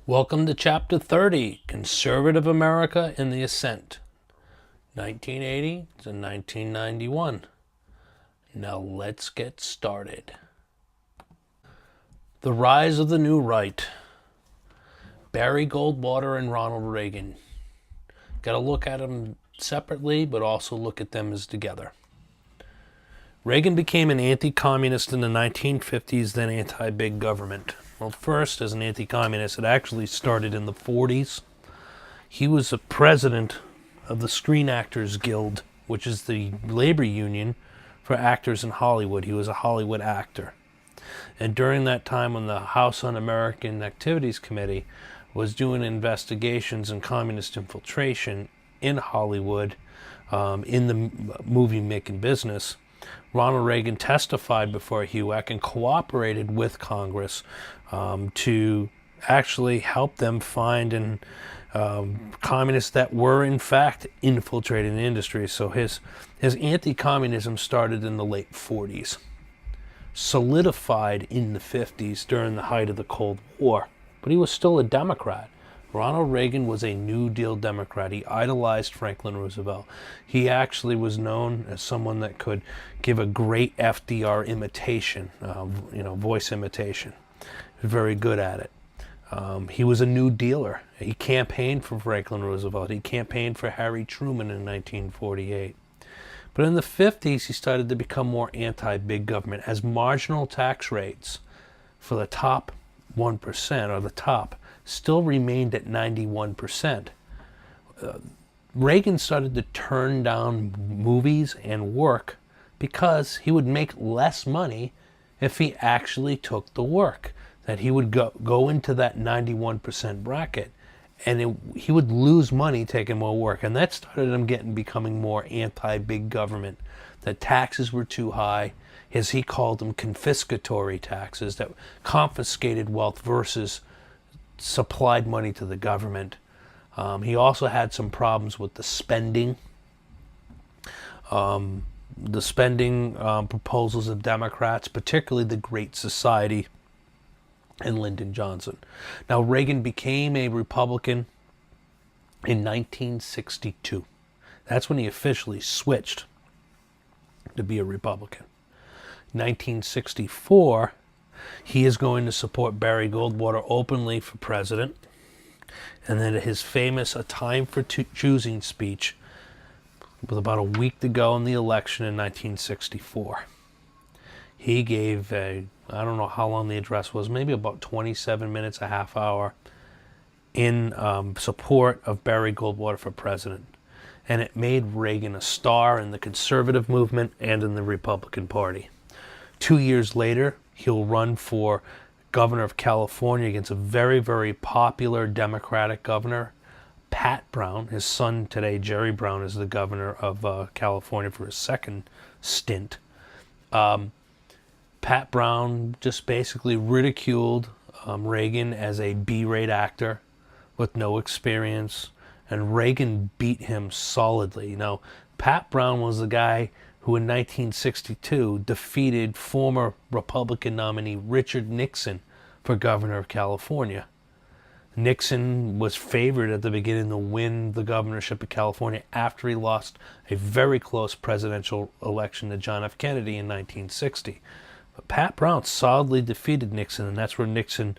Welcome to Chapter 30, Conservative America in the Ascent, 1980 to 1991. Now let's get started. The rise of the new right. Barry Goldwater and Ronald Reagan. Got to look at them separately, but also look at them as together. Reagan became an anti-communist in the 1950s, then anti-big government. Well, first, as an anti-communist, it actually started in the 40s. He was a president of the Screen Actors Guild, which is the labor union for actors in Hollywood. He was a Hollywood actor. And during that time, when the House Un-American Activities Committee was doing investigations and communist infiltration in Hollywood, in the movie-making business, Ronald Reagan testified before HUAC and cooperated with Congress to actually help them find communists that were in fact infiltrating the industry. So his anti-communism started in the late 40s, solidified in the 50s during the height of the Cold War, but he was still a Democrat. Ronald Reagan was a New Deal Democrat. He idolized Franklin Roosevelt. He actually was known as someone that could give a great FDR imitation, voice imitation. He was very good at it. He was a New Dealer. He campaigned for Franklin Roosevelt. He campaigned for Harry Truman in 1948. But in the 50s, he started to become more anti-big government as marginal tax rates for the top 1%, or the top, still remained at 91%. Reagan started to turn down movies and work because he would make less money if he actually took the work. That he would go into that 91% bracket, and he would lose money taking more work. And that started him becoming more anti-big government. That taxes were too high, as he called them, confiscatory taxes that confiscated wealth versus supplied money to the government. He also had some problems with the spending. Proposals of Democrats, particularly the Great Society and Lyndon Johnson. Now, Reagan became a Republican in 1962. That's when he officially switched to be a Republican. 1964, he is going to support Barry Goldwater openly for president. And then his famous A Time for Choosing speech, with about a week to go in the election in 1964. He gave I don't know how long the address was, maybe about 27 minutes, a half hour, in support of Barry Goldwater for president. And it made Reagan a star in the conservative movement and in the Republican Party. 2 years later, he'll run for governor of California against a very, very popular Democratic governor, Pat Brown. His son today, Jerry Brown, is the governor of California for his second stint. Pat Brown just basically ridiculed Reagan as a B-rate actor with no experience, and Reagan beat him solidly. Now, Pat Brown was the guy who in 1962 defeated former Republican nominee Richard Nixon for governor of California. Nixon was favored at the beginning to win the governorship of California after he lost a very close presidential election to John F. Kennedy in 1960. But Pat Brown solidly defeated Nixon, and that's where Nixon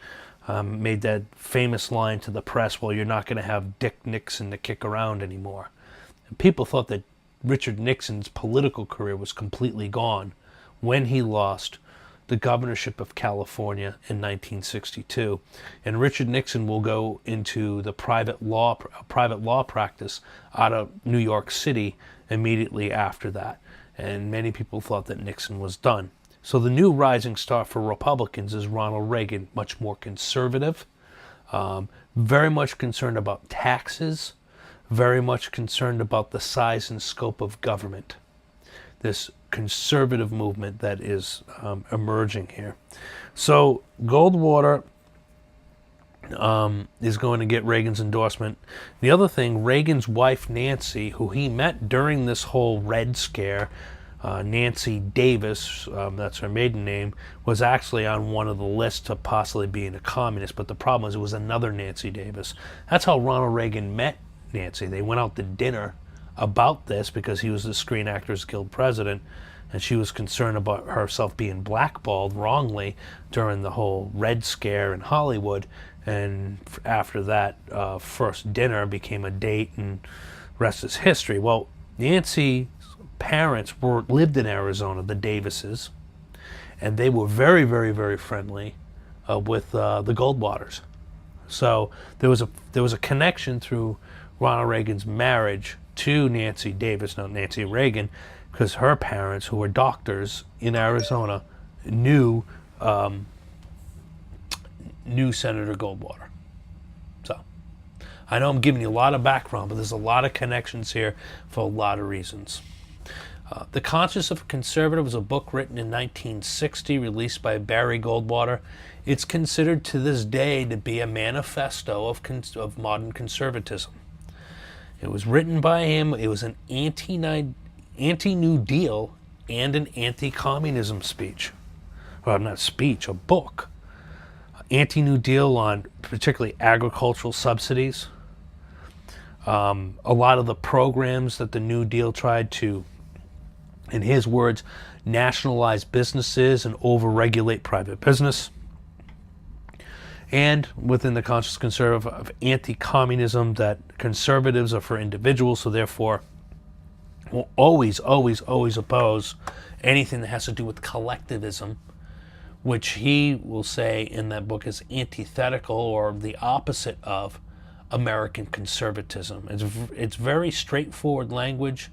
made that famous line to the press, well, you're not going to have Dick Nixon to kick around anymore. And people thought that Richard Nixon's political career was completely gone when he lost the governorship of California in 1962. And Richard Nixon will go into the private law practice out of New York City immediately after that. And many people thought that Nixon was done. So the new rising star for Republicans is Ronald Reagan, much more conservative, very much concerned about taxes, very much concerned about the size and scope of government. This conservative movement that is emerging here. So Goldwater is going to get Reagan's endorsement. The other thing, Reagan's wife Nancy, who he met during this whole Red Scare, Nancy Davis, that's her maiden name, was actually on one of the lists of possibly being a communist, but the problem was it was another Nancy Davis. That's how Ronald Reagan met Nancy. They went out to dinner about this because he was the Screen Actors Guild president, and she was concerned about herself being blackballed wrongly during the whole Red Scare in Hollywood. And after that first dinner became a date, and rest is history. Well, Nancy's parents lived in Arizona, the Davises, and they were very, very, very friendly with the Goldwaters. So there was a connection through Ronald Reagan's marriage to Nancy Davis, not Nancy Reagan, because her parents, who were doctors in Arizona, knew Senator Goldwater. So I know I'm giving you a lot of background, but there's a lot of connections here for a lot of reasons. The Conscience of a Conservative was a book written in 1960, released by Barry Goldwater. It's considered to this day to be a manifesto of modern conservatism. It was written by him. It was an anti-New Deal and an anti-communism speech. Well, not speech, a book. Anti-New Deal on particularly agricultural subsidies. A lot of the programs that the New Deal tried to, in his words, nationalize businesses and over-regulate private business. And within the conscious conservative of anti-communism, that conservatives are for individuals, so therefore will always, always, always oppose anything that has to do with collectivism, which he will say in that book is antithetical or the opposite of American conservatism. It's very straightforward language.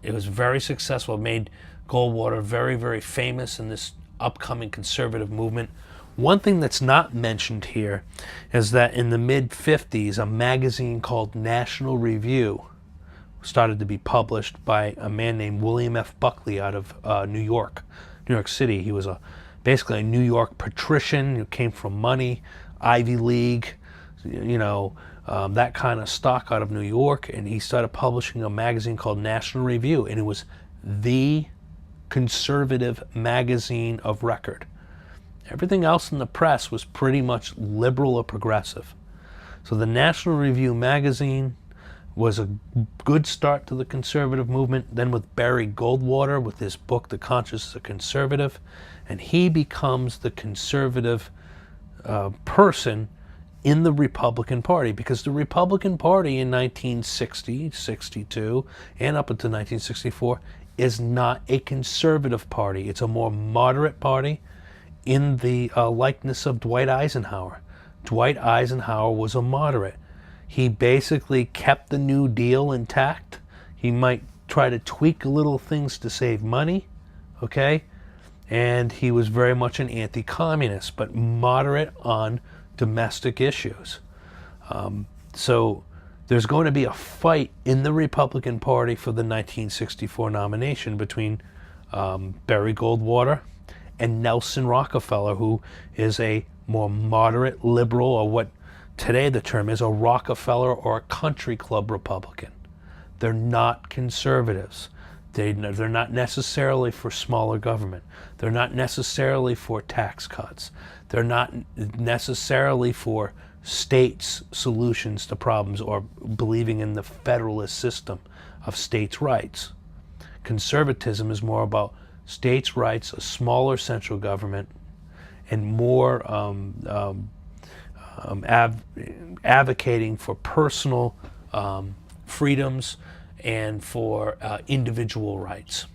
It was very successful. It made Goldwater very, very famous in this upcoming conservative movement. One thing that's not mentioned here is that in the mid-50s, a magazine called National Review started to be published by a man named William F. Buckley out of New York City. He was basically a New York patrician who came from money, Ivy League, that kind of stock out of New York, and he started publishing a magazine called National Review, and it was the conservative magazine of record. Everything else in the press was pretty much liberal or progressive. So the National Review magazine was a good start to the conservative movement. Then with Barry Goldwater, with his book, The Conscience of a Conservative, and he becomes the conservative person in the Republican Party, because the Republican Party in 1960, 62, and up until 1964 is not a conservative party. It's a more moderate party in the likeness of Dwight Eisenhower. Dwight Eisenhower was a moderate. He basically kept the New Deal intact. He might try to tweak little things to save money, okay? And he was very much an anti-communist, but moderate on domestic issues. So there's going to be a fight in the Republican Party for the 1964 nomination between Barry Goldwater and Nelson Rockefeller, who is a more moderate liberal, or what today the term is a Rockefeller or a country club Republican. They're not conservatives. They're not necessarily for smaller government. They're not necessarily for tax cuts. They're not necessarily for states' solutions to problems or believing in the federalist system of states' rights. Conservatism is more about states' rights, a smaller central government, and more advocating for personal freedoms and for individual rights.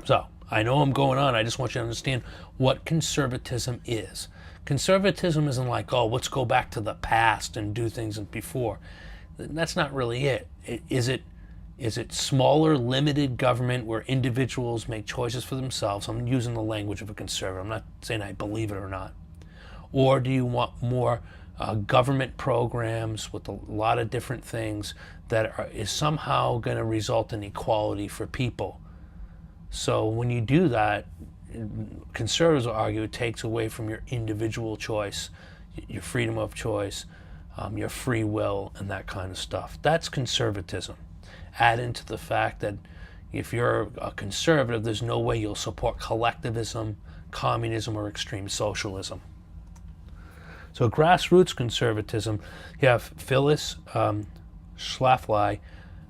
So, I know I'm going on. I just want you to understand what conservatism is. Conservatism isn't like, oh, let's go back to the past and do things before. That's not really it. Is it smaller, limited government where individuals make choices for themselves? I'm using the language of a conservative. I'm not saying I believe it or not. Or do you want more government programs with a lot of different things that is somehow going to result in equality for people? So when you do that, conservatives will argue it takes away from your individual choice, your freedom of choice, your free will, and that kind of stuff. That's conservatism. Add into the fact that, if you're a conservative, there's no way you'll support collectivism, communism, or extreme socialism. So grassroots conservatism, you have Phyllis Schlafly,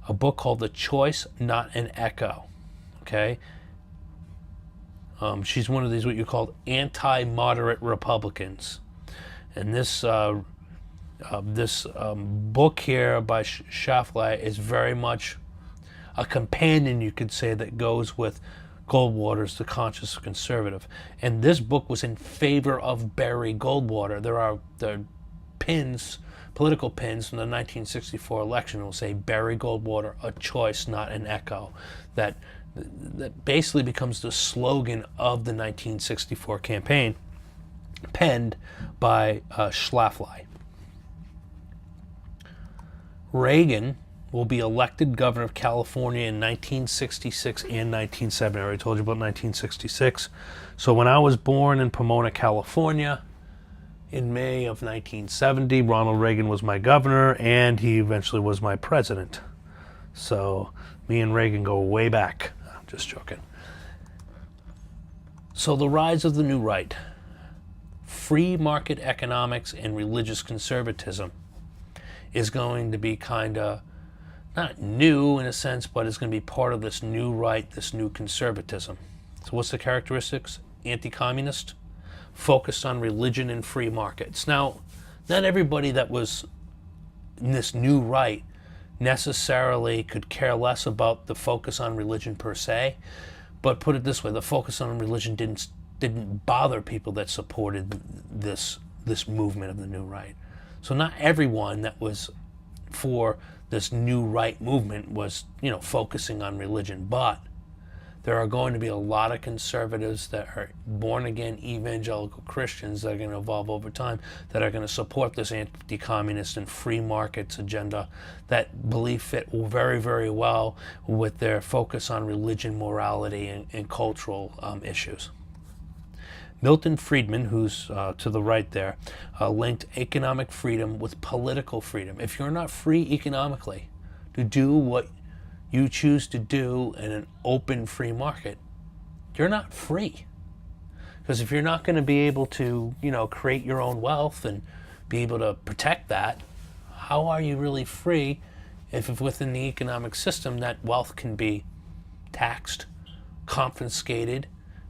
a book called The Choice, Not an Echo. Okay? She's one of these what you call anti-moderate Republicans. And this book here by Schlafly is very much a companion, you could say, that goes with Goldwater's The Conscious Conservative. And this book was in favor of Barry Goldwater. There are pins, political pins from the 1964 election will say Barry Goldwater, a choice, not an echo. That basically becomes the slogan of the 1964 campaign, penned by Schlafly. Reagan will be elected governor of California in 1966 and 1970. I already told you about 1966. So when I was born in Pomona, California, in May of 1970, Ronald Reagan was my governor, and he eventually was my president. So me and Reagan go way back. I'm just joking. So the rise of the new right, free market economics and religious conservatism, is going to be kind of not new in a sense, but it's going to be part of this new right, this new conservatism. So what's the characteristics? Anti-communist, focused on religion and free markets. Now, not everybody that was in this new right necessarily could care less about the focus on religion per se, but put it this way, the focus on religion didn't bother people that supported this movement of the new right. So not everyone that was for this new right movement was, focusing on religion, but there are going to be a lot of conservatives that are born-again evangelical Christians that are going to evolve over time, that are going to support this anti-communist and free markets agenda that believe fit very, very well with their focus on religion, morality, and cultural issues. Milton Friedman, who's to the right there, linked economic freedom with political freedom. If you're not free economically to do what you choose to do in an open free market, you're not free. Because if you're not going to be able to, create your own wealth and be able to protect that, how are you really free if within the economic system that wealth can be taxed, confiscated,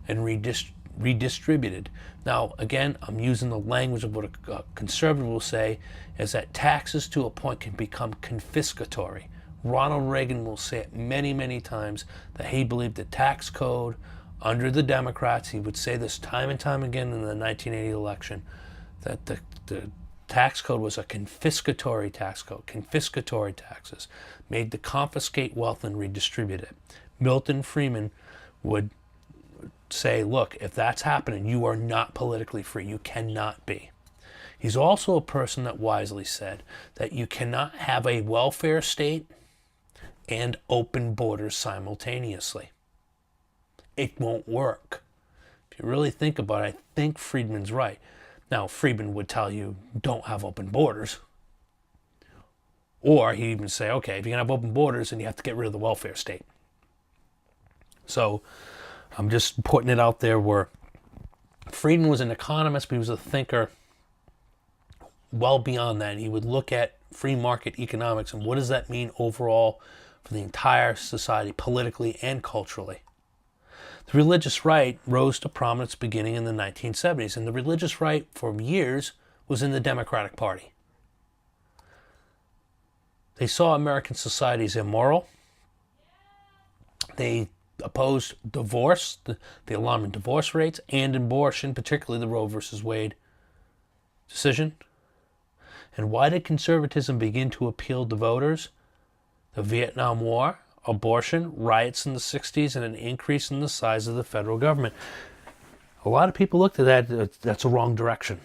and redistributed? Now, again, I'm using the language of what a conservative will say, is that taxes to a point can become confiscatory. Ronald Reagan will say it many, many times that he believed the tax code under the Democrats, he would say this time and time again in the 1980 election, that the tax code was a confiscatory tax code, confiscatory taxes, made to confiscate wealth and redistribute it. Milton Friedman would say, look, if that's happening, you are not politically free. You cannot be. He's also a person that wisely said that you cannot have a welfare state and open borders simultaneously. It won't work. If you really think about it, I think Friedman's right. Now, Friedman would tell you, don't have open borders. Or he'd even say, okay, if you're going to have open borders, then you have to get rid of the welfare state. So I'm just putting it out there where Friedman was an economist, but he was a thinker well beyond that. He would look at free market economics and what does that mean overall for the entire society, politically and culturally. The religious right rose to prominence beginning in the 1970s, and the religious right for years was in the Democratic Party. They saw American society as immoral. They opposed divorce, the alarming divorce rates, and abortion, particularly the Roe versus Wade decision. And why did conservatism begin to appeal to voters? The Vietnam War, abortion, riots in the 60s, and an increase in the size of the federal government. A lot of people looked at that, that's a wrong direction.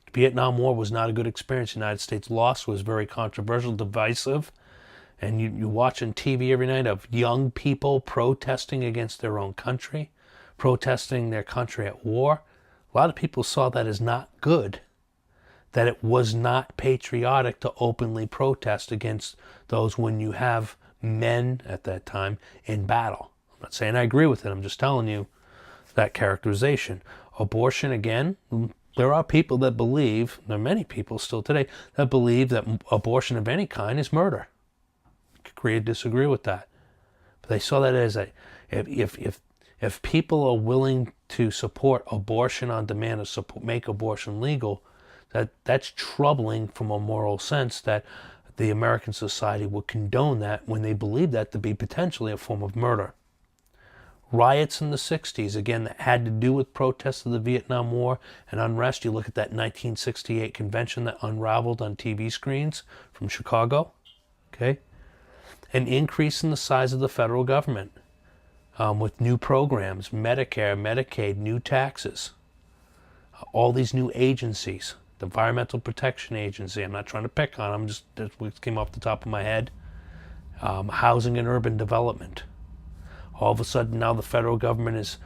The Vietnam War was not a good experience. The United States lost, was very controversial, divisive. And you watch on TV every night of young people protesting against their own country, protesting their country at war. A lot of people saw that as not good, that it was not patriotic to openly protest against those when you have men at that time in battle. I'm not saying I agree with it. I'm just telling you that characterization. Abortion, again, there are people that believe, there are many people still today, that believe that abortion of any kind is murder. Agree or disagree with that. But they saw that as if people are willing to support abortion on demand or make abortion legal, that's troubling from a moral sense that the American society would condone that when they believe that to be potentially a form of murder. Riots in the 60s, again, that had to do with protests of the Vietnam War and unrest. You look at that 1968 convention that unraveled on TV screens from Chicago. Okay? An increase in the size of the federal government with new programs, Medicare, Medicaid, new taxes, all these new agencies, the Environmental Protection Agency, I'm not trying to pick on them, just what came off the top of my head, housing and urban development. All of a sudden now the federal government is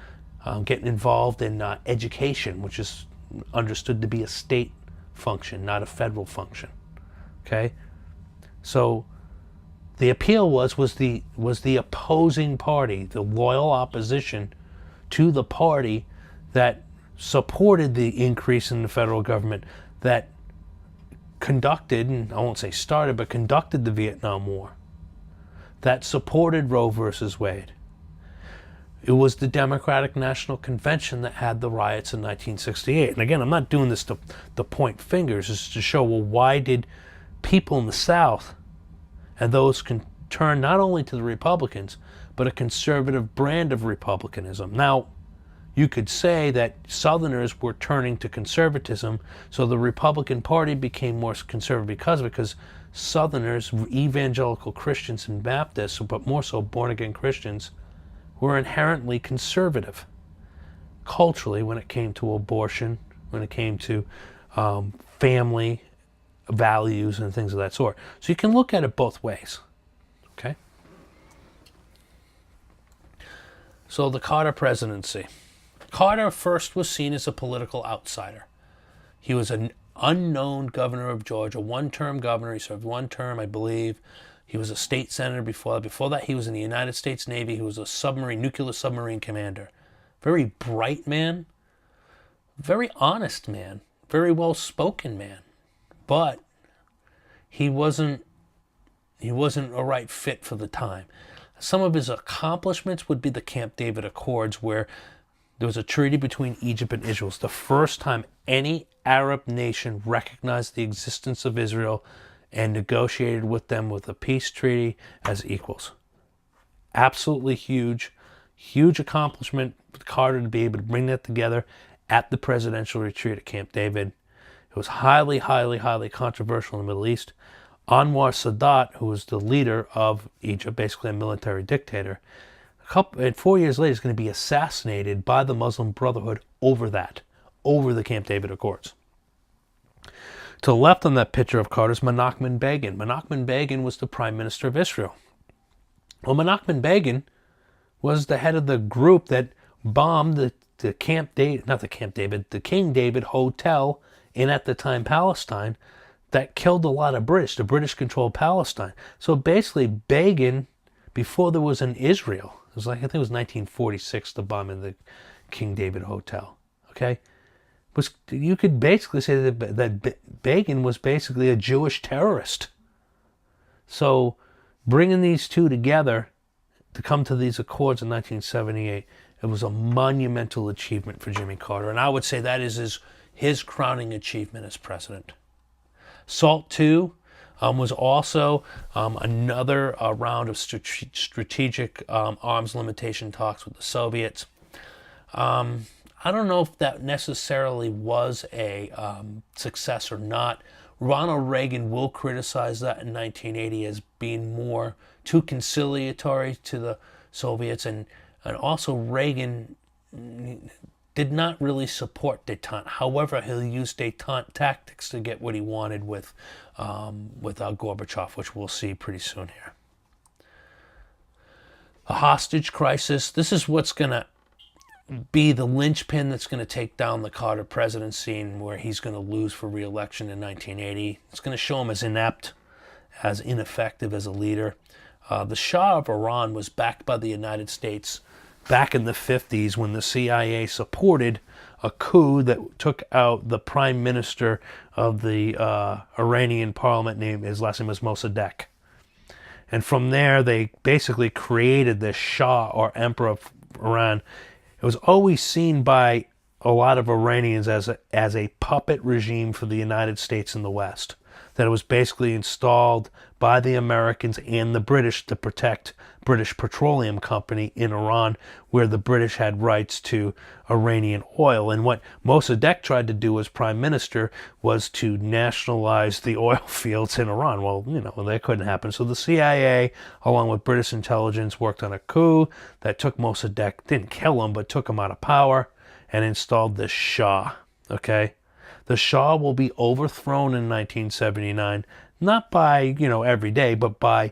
getting involved in education, which is understood to be a state function, not a federal function. Okay? So the appeal was the opposing party, the loyal opposition to the party that supported the increase in the federal government, that conducted, and I won't say started, but conducted the Vietnam War, that supported Roe versus Wade. It was the Democratic National Convention that had the riots in 1968. And again, I'm not doing this to point fingers, it's to show, well, why did people in the South and those can turn not only to the Republicans, but a conservative brand of republicanism. Now, you could say that Southerners were turning to conservatism, so the Republican Party became more conservative because Southerners, evangelical Christians and Baptists, but more so born-again Christians, were inherently conservative culturally when it came to abortion, when it came to family values and things of that sort. So you can look at it both ways. Okay? So the Carter presidency. Carter first was seen as a political outsider. He was an unknown governor of Georgia, one-term governor. He served one term, I believe. He was a state senator before that. Before that, he was in the United States Navy. He was a nuclear submarine commander. Very bright man. Very honest man. Very well-spoken man. But he wasn't a right fit for the time. Some of his accomplishments would be the Camp David Accords, where there was a treaty between Egypt and Israel. It's the first time any Arab nation recognized the existence of Israel and negotiated with them with a peace treaty as equals. Absolutely huge accomplishment for Carter to be able to bring that together at the presidential retreat at Camp David. It was highly, highly, highly controversial in the Middle East. Anwar Sadat, who was the leader of Egypt, basically a military dictator, 4 years later is going to be assassinated by the Muslim Brotherhood over the Camp David Accords. To the left on that picture of Carter is Menachem Begin. Menachem Begin was the Prime Minister of Israel. Well, Menachem Begin was the head of the group that bombed the King David Hotel in, at the time, Palestine, that killed a lot of British. The British controlled Palestine. So basically, Begin, before there was an Israel, it was like, I think it was 1946, the bombing of the King David Hotel. Okay? You could basically say that Begin was basically a Jewish terrorist. So bringing these two together to come to these accords in 1978, it was a monumental achievement for Jimmy Carter. And I would say that is his crowning achievement as president. SALT II was also another round of strategic arms limitation talks with the Soviets. I don't know if that necessarily was a success or not. Ronald Reagan will criticize that in 1980 as being more too conciliatory to the Soviets, and also Reagan did not really support détente. However, he used détente tactics to get what he wanted with Gorbachev, which we'll see pretty soon here. A hostage crisis. This is what's going to be the linchpin that's going to take down the Carter presidency, and where he's going to lose for re-election in 1980. It's going to show him as inept, as ineffective as a leader. The Shah of Iran was backed by the United States back in the 50s when the CIA supported a coup that took out the prime minister of the Iranian parliament. His last name was Mossadegh. And from there, they basically created the Shah, or Emperor of Iran. It was always seen by a lot of Iranians as a puppet regime for the United States and the West. That it was basically installed by the Americans and the British to protect British Petroleum Company in Iran, where the British had rights to Iranian oil. And what Mossadegh tried to do as prime minister was to nationalize the oil fields in Iran. Well, that couldn't happen. So the CIA, along with British intelligence, worked on a coup that took Mossadegh, didn't kill him, but took him out of power and installed the Shah. Okay? The Shah will be overthrown in 1979, not by, every day, but by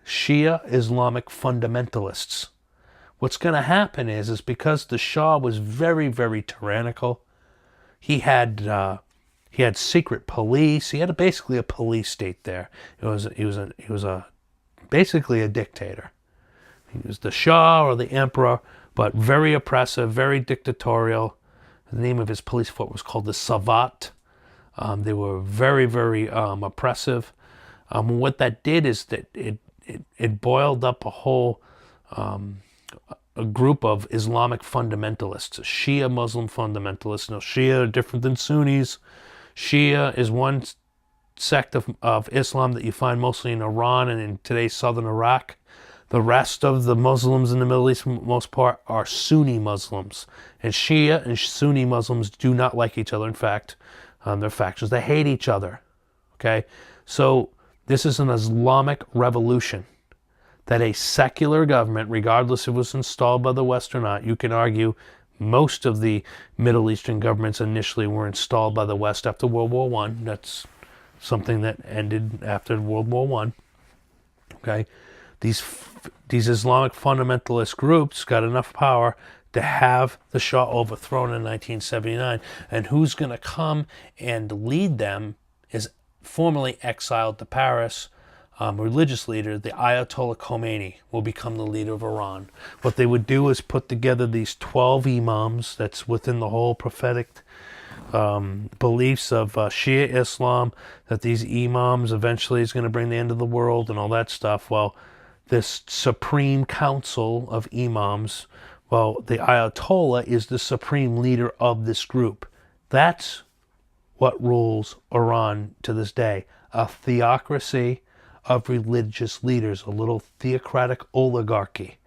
Shia Islamic fundamentalists. What's going to happen is because the Shah was very, very tyrannical, he had secret police. He had basically a police state there. He was basically a dictator. He was the Shah or the Emperor, but very oppressive, very dictatorial. The name of his police force was called the Savat. They were very, very oppressive. What that did is that it boiled up a group of Islamic fundamentalists, Shia Muslim fundamentalists. Now, Shia are different than Sunnis. Shia is one sect of Islam that you find mostly in Iran and in today's southern Iraq. The rest of the Muslims in the Middle East, for the most part, are Sunni Muslims. And Shia and Sunni Muslims do not like each other. In fact, they're factions. They hate each other. Okay? So this is an Islamic revolution that a secular government, regardless if it was installed by the West or not, you can argue most of the Middle Eastern governments initially were installed by the West after World War I. That's something that ended after World War I. Okay? These Islamic fundamentalist groups got enough power to have the Shah overthrown in 1979. And who's going to come and lead them is formerly exiled to Paris religious leader, the Ayatollah Khomeini, will become the leader of Iran. What they would do is put together these 12 imams that's within the whole prophetic beliefs of Shia Islam, that these imams eventually is going to bring the end of the world and all that stuff. Well, this supreme council of imams, well, the Ayatollah is the supreme leader of this group. That's what rules Iran to this day. A theocracy of religious leaders, a little theocratic oligarchy.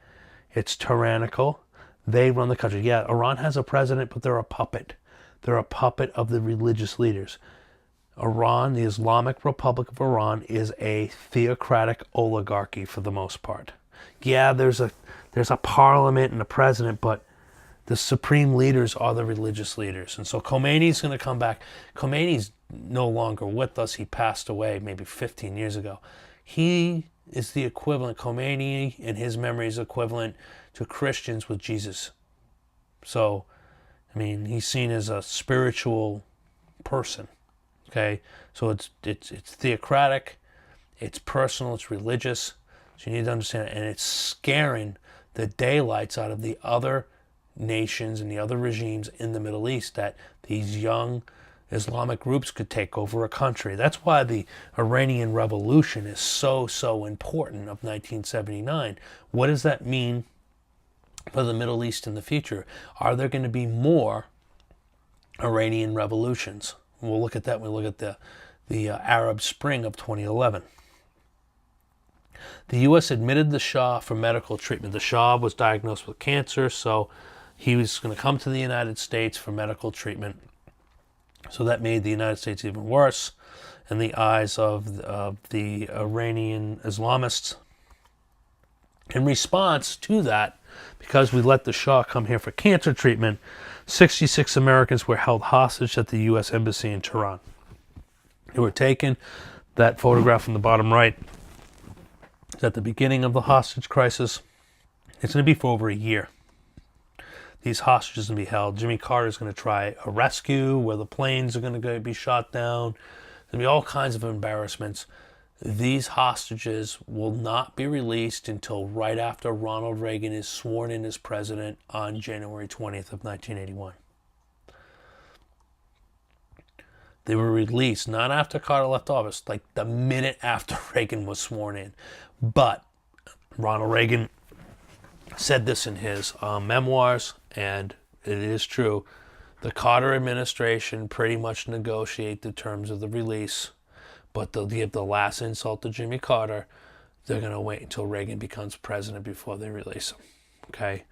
It's tyrannical. They run the country. Yeah, Iran has a president, but they're a puppet. They're a puppet of the religious leaders. Iran, the Islamic Republic of Iran, is a theocratic oligarchy for the most part. Yeah, there's a parliament and a president, but the supreme leaders are the religious leaders. And so Khomeini's going to come back. Khomeini's no longer with us. He passed away maybe 15 years ago. He is the equivalent, Khomeini in his memory is equivalent to Christians with Jesus. So, I mean, he's seen as a spiritual person. Okay, so it's theocratic, it's personal, it's religious. So you need to understand it, and it's scaring the daylights out of the other nations and the other regimes in the Middle East that these young Islamic groups could take over a country. That's why the Iranian Revolution is so important of 1979. What does that mean for the Middle East in the future? Are there going to be more Iranian revolutions? We'll look at that when we look at the Arab Spring of 2011. The U.S. admitted the Shah for medical treatment. The Shah was diagnosed with cancer, so he was going to come to the United States for medical treatment. So that made the United States even worse in the eyes of the Iranian Islamists. In response to that, because we let the Shah come here for cancer treatment, 66 Americans were held hostage at the U.S. Embassy in Tehran. They were taken. That photograph on the bottom right is at the beginning of the hostage crisis. It's going to be for over a year. These hostages are going to be held. Jimmy Carter is going to try a rescue where the planes are going to be shot down. There's going to be all kinds of embarrassments. these hostages will not be released until right after Ronald Reagan is sworn in as president on January 20th of 1981. They were released not after Carter left office, like the minute after Reagan was sworn in. But Ronald Reagan said this in his memoirs, and it is true. The Carter administration pretty much negotiate the terms of the release, but they'll give the last insult to Jimmy Carter. They're going to wait until Reagan becomes president before they release him. Okay?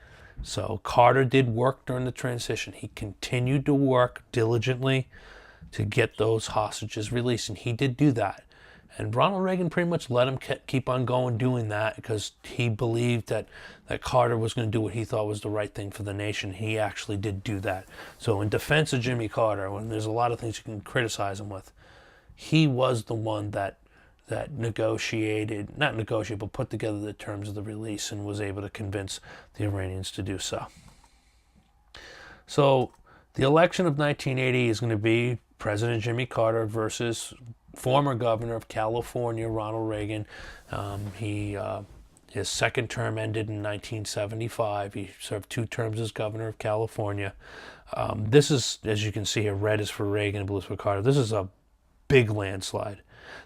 So Carter did work during the transition. He continued to work diligently to get those hostages released, and he did do that. And Ronald Reagan pretty much let him keep on going doing that because he believed that Carter was going to do what he thought was the right thing for the nation. He actually did do that. So in defense of Jimmy Carter, when there's a lot of things you can criticize him with, he was the one that negotiated, not negotiated, but put together the terms of the release and was able to convince the Iranians to do so. So the election of 1980 is going to be President Jimmy Carter versus former governor of California, Ronald Reagan. His second term ended in 1975. He served 2 terms as governor of California. This is, as you can see here, red is for Reagan and blue is for Carter. This is a big landslide.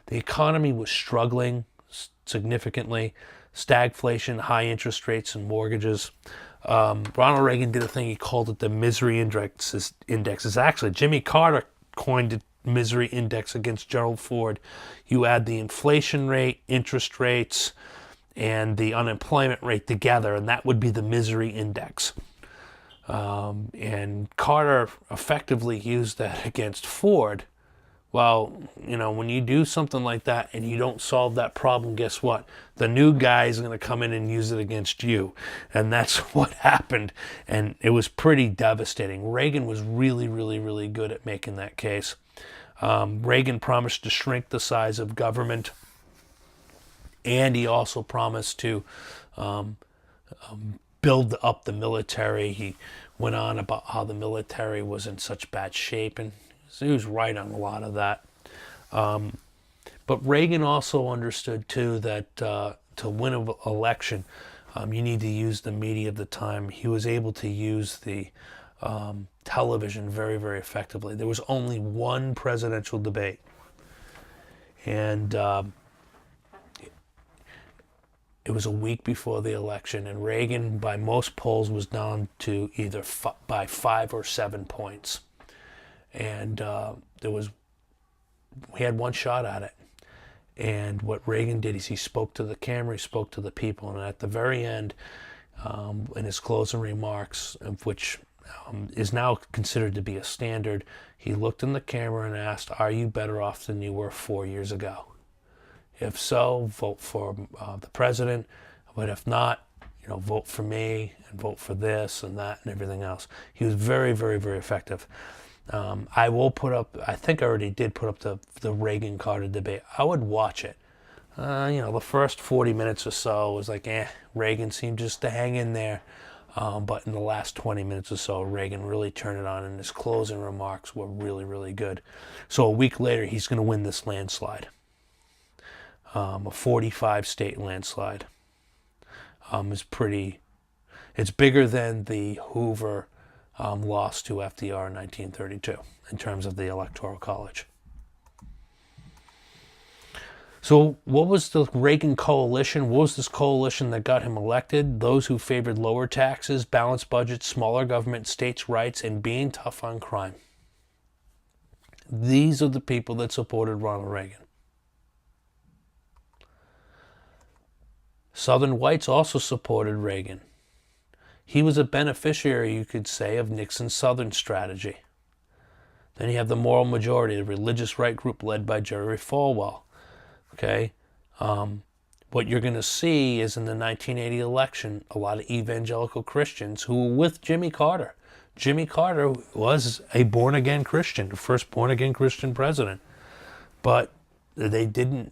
The economy was struggling significantly. Stagflation, high interest rates and mortgages. Ronald Reagan did a thing, he called it the misery index. It's actually Jimmy Carter coined the misery index against Gerald Ford. You add the inflation rate, interest rates, and the unemployment rate together, and that would be the misery index. And Carter effectively used that against Ford. Well, when you do something like that and you don't solve that problem, guess what? The new guy is going to come in and use it against you. And that's what happened. And it was pretty devastating. Reagan was really, really, really good at making that case. Reagan promised to shrink the size of government. And he also promised to build up the military. He went on about how the military was in such bad shape, and he was right on a lot of that. But Reagan also understood, too, that to win an election, you need to use the media of the time. He was able to use the television very, very effectively. There was only one presidential debate. And it was a week before the election, and Reagan, by most polls, was down to either by 5 or 7 points. And he had one shot at it. And what Reagan did is he spoke to the camera, he spoke to the people, and at the very end, in his closing remarks, which is now considered to be a standard, he looked in the camera and asked, "Are you better off than you were 4 years ago? If so, vote for the president, but if not, vote for me and vote for this and that and everything else." He was very, very, very effective. I will put up, I think I already did put up the Reagan-Carter debate. I would watch it. The first 40 minutes or so was like, Reagan seemed just to hang in there. But in the last 20 minutes or so, Reagan really turned it on, and his closing remarks were really, really good. So a week later, he's going to win this landslide. A 45-state landslide. It's bigger than the Hoover loss to FDR in 1932 in terms of the Electoral College. So what was the Reagan coalition? What was this coalition that got him elected? Those who favored lower taxes, balanced budgets, smaller government, states' rights, and being tough on crime. These are the people that supported Ronald Reagan. Southern whites also supported Reagan. He was a beneficiary, you could say, of Nixon's Southern strategy. Then you have the moral majority, the religious right group led by Jerry Falwell. Okay, what you're going to see is in the 1980 election, a lot of evangelical Christians who were with Jimmy Carter. Jimmy Carter was a born-again Christian, the first born-again Christian president. But they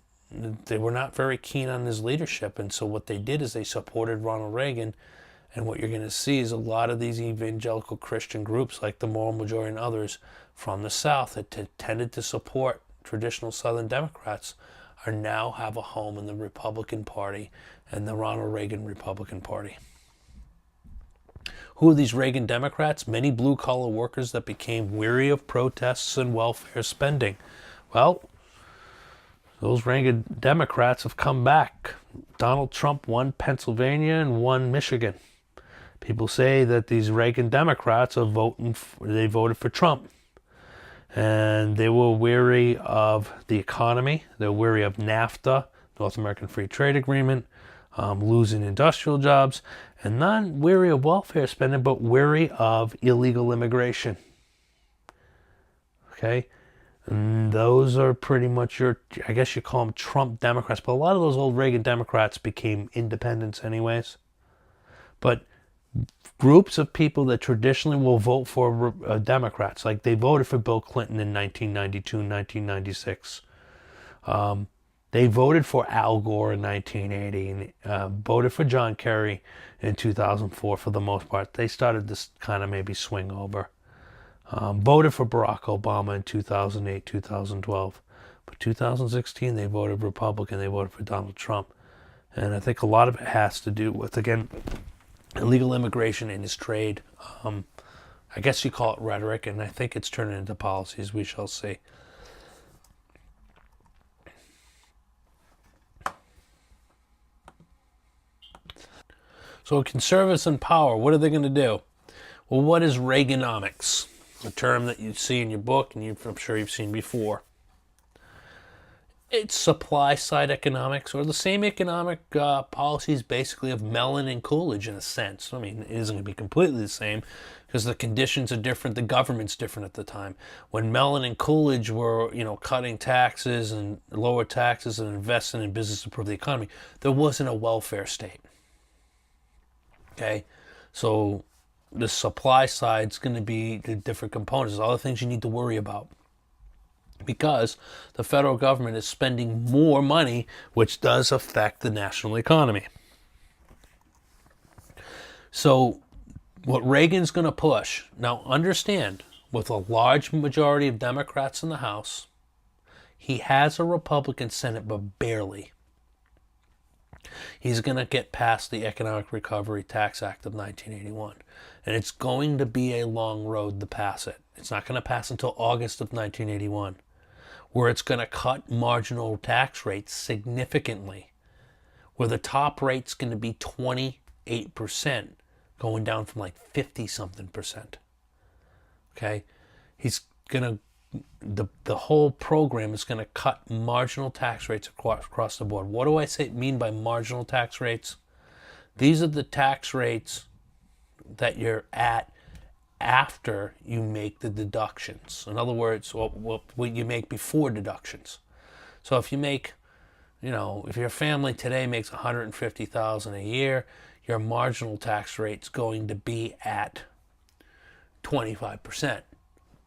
were not very keen on his leadership, and so what they did is they supported Ronald Reagan. And what you're going to see is a lot of these evangelical Christian groups, like the Moral Majority and others from the South, that tended to support traditional Southern Democrats, are now have a home in the Republican Party and the Ronald Reagan Republican Party. Who are these Reagan Democrats? Many blue-collar workers that became weary of protests and welfare spending. Well, those Reagan Democrats have come back. Donald Trump won Pennsylvania and won Michigan. People say that these Reagan Democrats are they voted for Trump. And they were weary of the economy. They're weary of NAFTA, North American Free Trade Agreement, losing industrial jobs, and not weary of welfare spending, but weary of illegal immigration. Okay? And those are pretty much I guess you call them Trump Democrats, but a lot of those old Reagan Democrats became independents anyways. But groups of people that traditionally will vote for Democrats, like they voted for Bill Clinton in 1992, 1996. They voted for Al Gore in 1980 and voted for John Kerry in 2004 for the most part. They started to kind of maybe swing over. Voted for Barack Obama in 2008, 2012. But 2016, they voted Republican. They voted for Donald Trump. And I think a lot of it has to do with, again, illegal immigration and his trade. I guess you call it rhetoric, and I think it's turning into policies. We shall see. So conservatives in power, what are they going to do? Well, what is Reaganomics? A term that you see in your book, and I'm sure you've seen before. It's supply-side economics, or the same economic policies basically of Mellon and Coolidge in a sense. I mean, it isn't going to be completely the same because the conditions are different, the government's different at the time. When Mellon and Coolidge were, cutting taxes and lower taxes and investing in business to improve the economy, there wasn't a welfare state. Okay, so the supply side is going to be the different components, all the things you need to worry about. Because the federal government is spending more money, which does affect the national economy. So what Reagan's going to push, now understand, with a large majority of Democrats in the House, he has a Republican Senate, but barely. He's going to get past the Economic Recovery Tax Act of 1981. And it's going to be a long road to pass it. It's not going to pass until August of 1981, where it's going to cut marginal tax rates significantly, where the top rate's going to be 28%, going down from like 50-something%. Okay? He's going to the whole program is going to cut marginal tax rates across the board. What do I mean by marginal tax rates? These are the tax rates that you're at after you make the deductions. In other words, what you make before deductions. So if you make, if your family today makes $150,000 a year, your marginal tax rate's going to be at 25%.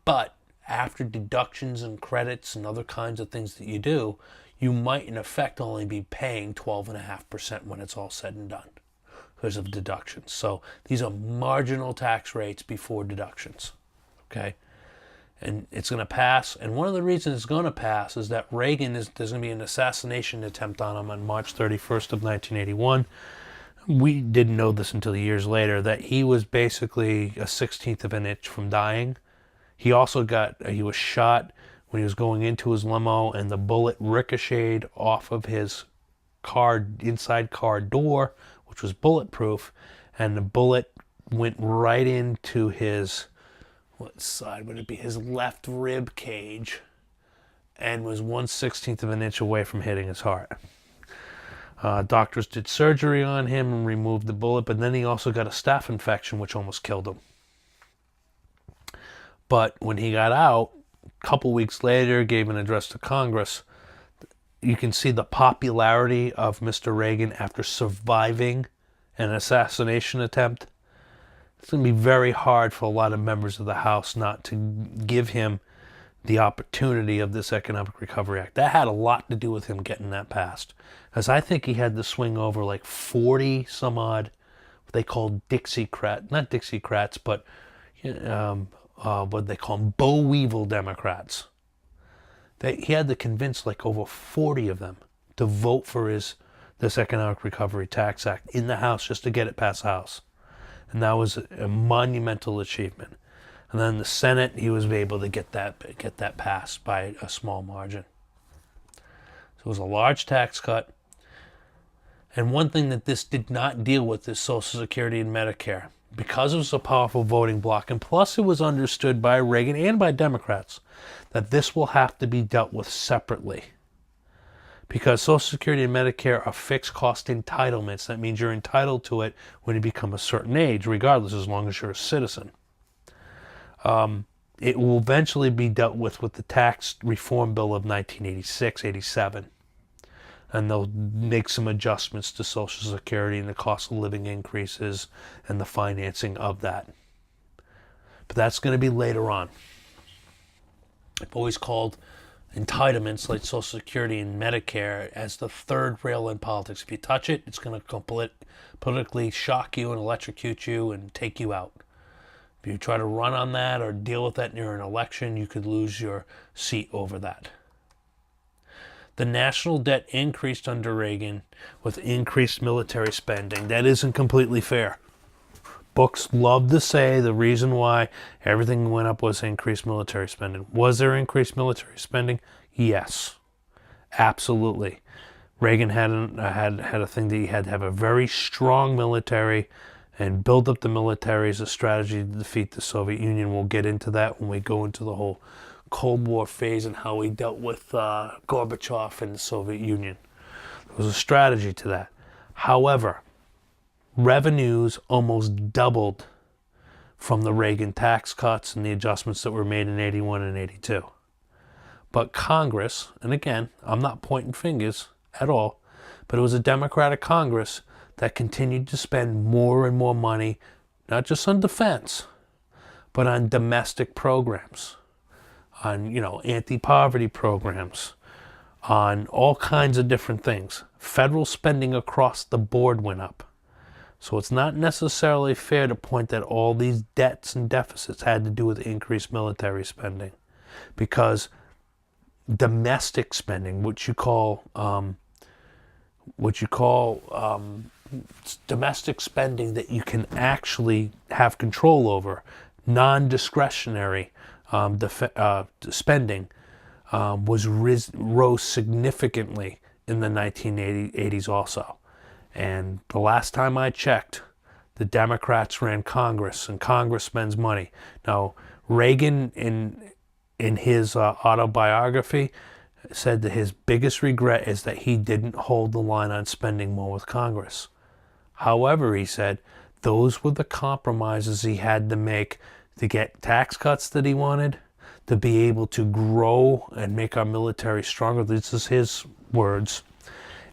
But after deductions and credits and other kinds of things that you do, you might in effect only be paying 12.5% when it's all said and done because of deductions. So these are marginal tax rates before deductions. Okay? And it's going to pass. And one of the reasons it's going to pass is that there's going to be an assassination attempt on him on March 31st of 1981. We didn't know this until years later, that he was basically a 16th of an inch from dying. He also he was shot when he was going into his limo, and the bullet ricocheted off of his inside car door, which was bulletproof, and the bullet went right into his, what side would it be? His left rib cage, and was 1/16 of an inch away from hitting his heart. Doctors did surgery on him and removed the bullet, but then he also got a staph infection, which almost killed him. But when he got out, a couple weeks later, gave an address to Congress. You can see the popularity of Mr. Reagan after surviving an assassination attempt. It's going to be very hard for a lot of members of the House not to give him the opportunity of this Economic Recovery Act. That had a lot to do with him getting that passed. Because I think he had to swing over like 40 some odd, what they call not Dixiecrats, but what they call them, boll weevil Democrats. He had to convince like over 40 of them to vote for this Economic Recovery Tax Act in the House just to get it past the House. And that was a monumental achievement. And then the Senate, he was able to get that passed by a small margin. So it was a large tax cut. And one thing that this did not deal with is Social Security and Medicare. Because it was a powerful voting bloc, and plus it was understood by Reagan and by Democrats that this will have to be dealt with separately. Because Social Security and Medicare are fixed cost entitlements. That means you're entitled to it when you become a certain age, regardless, as long as you're a citizen. It will eventually be dealt with the Tax Reform Bill of 1986-87. And they'll make some adjustments to Social Security and the cost of living increases and the financing of that. But that's going to be later on. I've always called entitlements like Social Security and Medicare as the third rail in politics. If you touch it, it's going to politically shock you and electrocute you and take you out. If you try to run on that or deal with that near an election, you could lose your seat over that. The national debt increased under Reagan with increased military spending. That isn't completely fair. Books love to say the reason why everything went up was increased military spending. Was there increased military spending? Yes, absolutely. Reagan had a thing that he had to have a very strong military and build up the military as a strategy to defeat the Soviet Union. We'll get into that when we go into the whole Cold War phase and how we dealt with Gorbachev and the Soviet Union. There was a strategy to that. However, revenues almost doubled from the Reagan tax cuts and the adjustments that were made in 81 and 82. But Congress, and again, I'm not pointing fingers at all, but it was a Democratic Congress that continued to spend more and more money, not just on defense, but on domestic programs, on, anti-poverty programs, on all kinds of different things. Federal spending across the board went up. So it's not necessarily fair to point that all these debts and deficits had to do with increased military spending, because domestic spending, which you call domestic spending that you can actually have control over, non-discretionary spending, rose significantly in the 1980s also. And the last time I checked, the Democrats ran Congress, and Congress spends money. Now, Reagan, in his autobiography, said that his biggest regret is that he didn't hold the line on spending more with Congress. However, he said, those were the compromises he had to make to get tax cuts that he wanted, to be able to grow and make our military stronger. This is his words.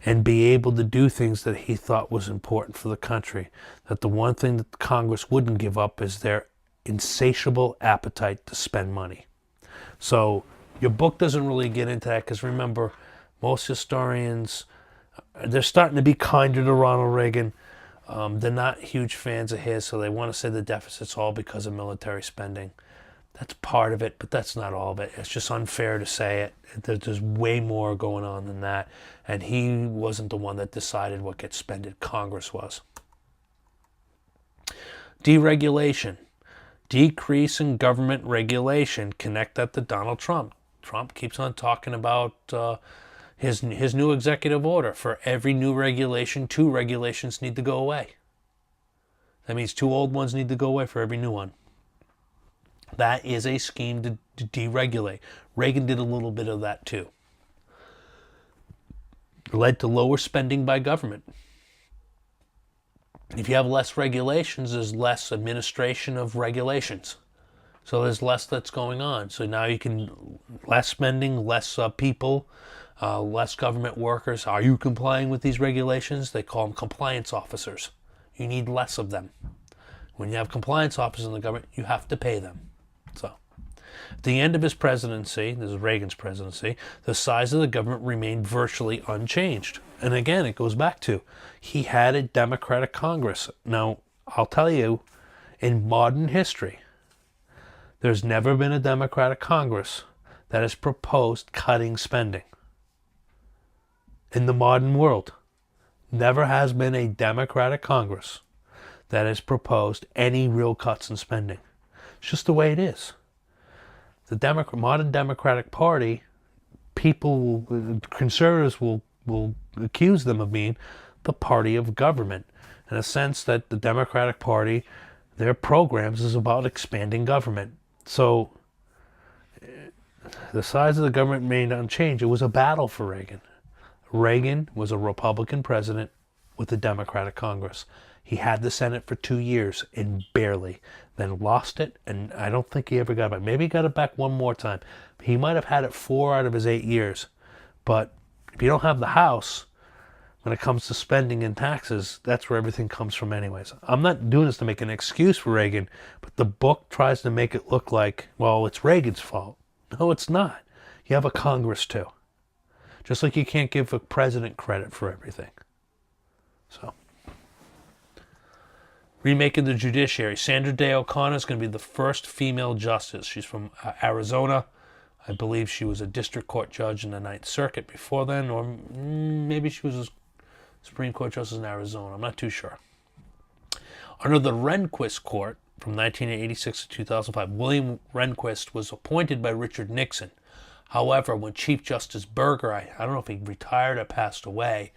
And be able to do things that he thought was important for the country. That the one thing that Congress wouldn't give up is their insatiable appetite to spend money. So your book doesn't really get into that, because remember, most historians, they're starting to be kinder to Ronald Reagan. They're not huge fans of his, so they want to say the deficit's all because of military spending. That's part of it, but that's not all of it. It's just unfair to say it. There's way more going on than that. And he wasn't the one that decided what gets spent. Congress was. Deregulation. Decrease in government regulation. Connect that to Donald Trump. Trump keeps on talking about his new executive order. For every new regulation, 2 regulations need to go away. That means 2 old ones need to go away for every new one. That is a scheme to deregulate. Reagan did a little bit of that too. It led to lower spending by government. If you have less regulations, there's less administration of regulations. So there's less that's going on. So now you can, less spending, less people, less government workers. Are you complying with these regulations? They call them compliance officers. You need less of them. When you have compliance officers in the government, you have to pay them. So, at the end of his presidency, this is Reagan's presidency, the size of the government remained virtually unchanged. And again, it goes back to, he had a Democratic Congress. Now, I'll tell you, in modern history, there's never been a Democratic Congress that has proposed cutting spending. in the modern world. Never has been a Democratic Congress that has proposed any real cuts in spending. It's just the way it is. The modern Democratic Party, conservatives will accuse them of being the party of government, in a sense that the Democratic Party, their programs is about expanding government. So the size of the government remained unchanged. It was a battle for Reagan. Reagan was a Republican president with a Democratic Congress. He had the Senate for 2 years and barely, then lost it, and I don't think he ever got it back. Maybe he got it back one more time. He might have had it 4 out of his 8 years. But if you don't have the House, when it comes to spending and taxes, that's where everything comes from anyways. I'm not doing this to make an excuse for Reagan, but the book tries to make it look like, well, it's Reagan's fault. No, it's not. You have a Congress too. Just like you can't give a president credit for everything. So, remaking the judiciary. Sandra Day O'Connor is going to be the first female justice. She's from Arizona. I believe she was a district court judge in the Ninth Circuit before then, or maybe she was a Supreme Court justice in Arizona. I'm not too sure. Under the Rehnquist Court from 1986 to 2005, William Rehnquist was appointed by Richard Nixon. However, when Chief Justice Burger, I don't know if he retired or passed away,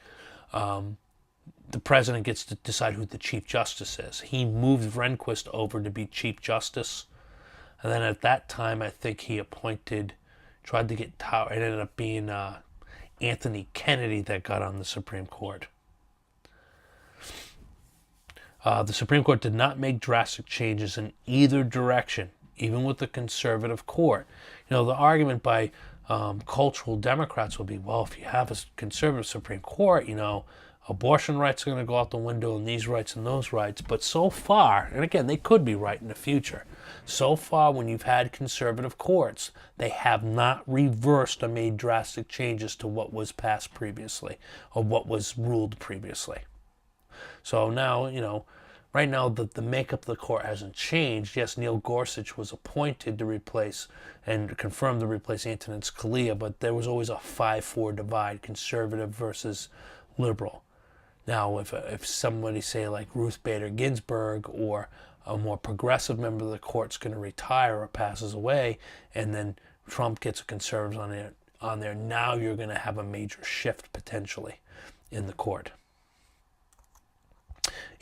the president gets to decide who the Chief Justice is. He moved Rehnquist over to be Chief Justice. And then at that time, I think he tried to get, it ended up being Anthony Kennedy that got on the Supreme Court. The Supreme Court did not make drastic changes in either direction, even with the conservative court. You know, the argument by cultural Democrats would be, well, if you have a conservative Supreme Court, you know, abortion rights are going to go out the window and these rights and those rights. But so far, and again, they could be right in the future, so far when you've had conservative courts, they have not reversed or made drastic changes to what was passed previously or what was ruled previously. So now, you know, right now the makeup of the court hasn't changed. Yes, Neil Gorsuch was appointed to replace and confirmed to replace Antonin Scalia, but there was always a 5-4 divide, conservative versus liberal. Now, if somebody, say, like Ruth Bader Ginsburg or a more progressive member of the court's going to retire or passes away, and then Trump gets a conservative on there, now you're going to have a major shift potentially in the court.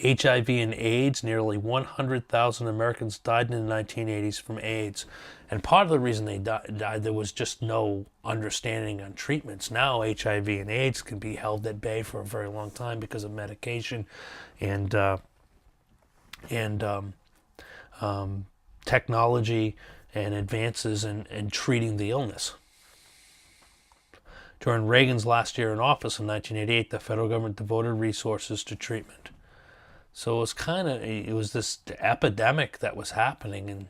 HIV and AIDS, nearly 100,000 Americans died in the 1980s from AIDS. And part of the reason they died, there was just no understanding on treatments. Now HIV and AIDS can be held at bay for a very long time because of medication and technology and advances in treating the illness. During Reagan's last year in office in 1988, the federal government devoted resources to treatment. So it was this epidemic that was happening, and,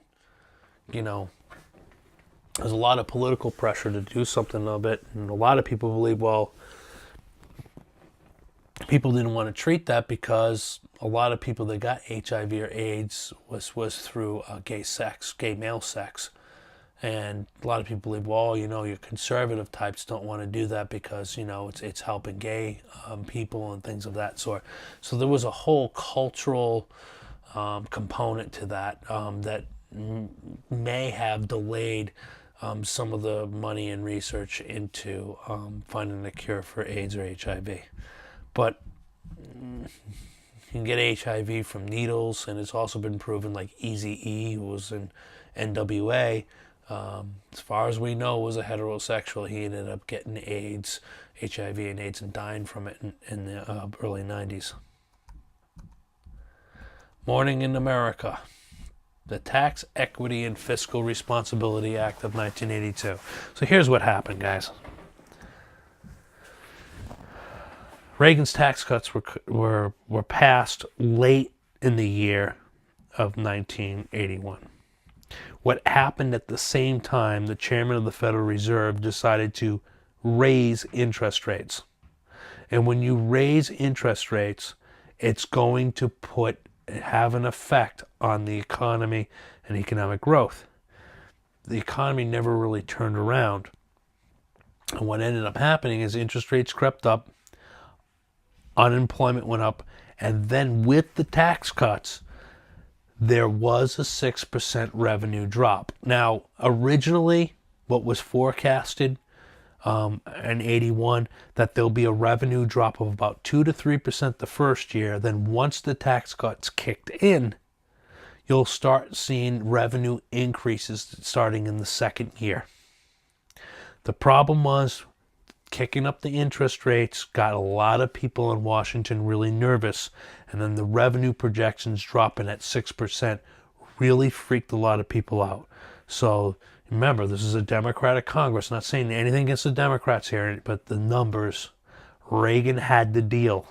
you know, there's a lot of political pressure to do something of it, and a lot of people believe, well, people didn't want to treat that because a lot of people that got HIV or AIDS was through gay male sex. And a lot of people believe, well, you know, your conservative types don't want to do that because, you know, it's helping gay people and things of that sort. So there was a whole cultural component to that that may have delayed some of the money and research into finding a cure for AIDS or HIV. But you can get HIV from needles, and it's also been proven, like Eazy-E, who was in NWA, as far as we know, was a heterosexual. He ended up getting AIDS, HIV and AIDS, and dying from it in the early 90s. Morning in America. The Tax Equity and Fiscal Responsibility Act of 1982. So here's what happened, guys. Reagan's tax cuts were passed late in the year of 1981. What happened at the same time, the chairman of the Federal Reserve decided to raise interest rates. And when you raise interest rates, it's going to have an effect on the economy and economic growth. The economy never really turned around. And what ended up happening is interest rates crept up, unemployment went up, and then with the tax cuts, there was a 6% revenue drop. Now, originally, what was forecasted in 81, that there'll be a revenue drop of about 2 to 3% the first year. Then once the tax cuts kicked in, you'll start seeing revenue increases starting in the second year. The problem was kicking up the interest rates got a lot of people in Washington really nervous, and then the revenue projections dropping at 6% really freaked a lot of people out. So remember, this is a Democratic Congress. Not saying anything against the Democrats here, but the numbers. Reagan had the deal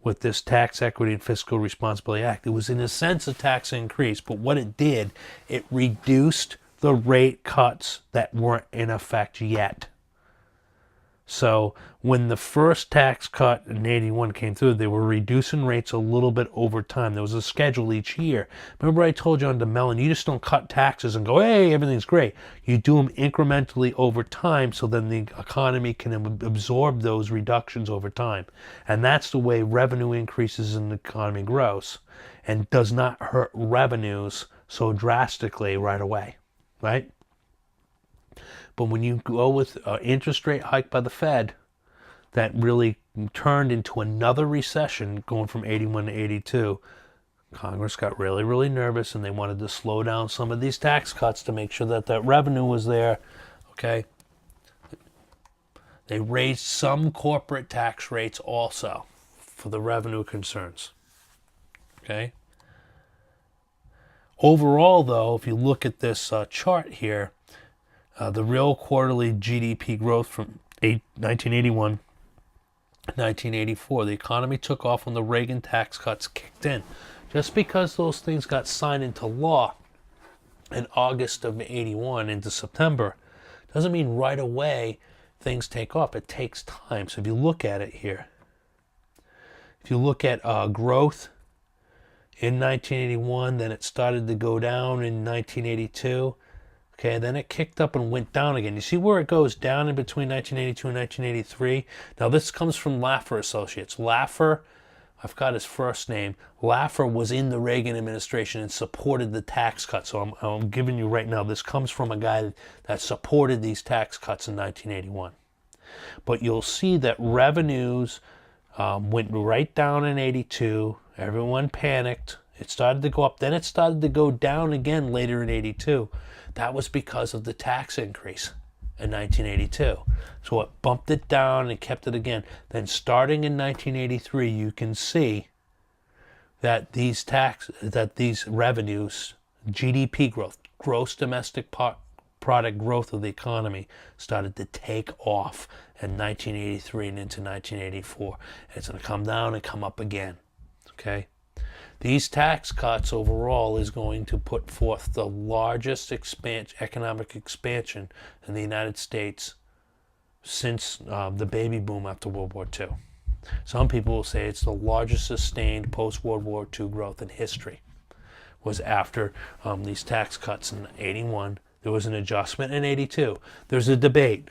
with this Tax Equity and Fiscal Responsibility Act. It was in a sense a tax increase, but what it did, it reduced the rate cuts that weren't in effect yet. So when the first tax cut in 81 came through, they were reducing rates a little bit over time. There was a schedule each year. Remember I told you on DeMellon, you just don't cut taxes and go, hey, everything's great. You do them incrementally over time so then the economy can absorb those reductions over time. And that's the way revenue increases in the economy grows and does not hurt revenues so drastically right away, right? But when you go with an interest rate hike by the Fed, that really turned into another recession going from 81 to 82, Congress got really, really nervous and they wanted to slow down some of these tax cuts to make sure that that revenue was there, okay? They raised some corporate tax rates also for the revenue concerns, okay? Overall, though, if you look at this chart here, the real quarterly GDP growth from 1981 to 1984, the economy took off when the Reagan tax cuts kicked in. Just because those things got signed into law in August of 81 into September doesn't mean right away things take off. It takes time. So if you look at it here, if you look at growth in 1981, then it started to go down in 1982. Okay, then it kicked up and went down again. You see where it goes down in between 1982 and 1983? Now this comes from Laffer Associates. Laffer, I've got his first name. Laffer was in the Reagan administration and supported the tax cuts. So I'm giving you right now, this comes from a guy that supported these tax cuts in 1981. But you'll see that revenues went right down in 82. Everyone panicked. It started to go up. Then it started to go down again later in 82. That was because of the tax increase in 1982. So it bumped it down and kept it again. Then starting in 1983, you can see that these revenues, GDP growth, gross domestic product growth of the economy started to take off in 1983 and into 1984. It's going to come down and come up again. Okay? These tax cuts overall is going to put forth the largest economic expansion in the United States since the baby boom after World War II. Some people will say it's the largest sustained post-World War II growth in history. Was after these tax cuts in 81. There was an adjustment in 82. There's a debate.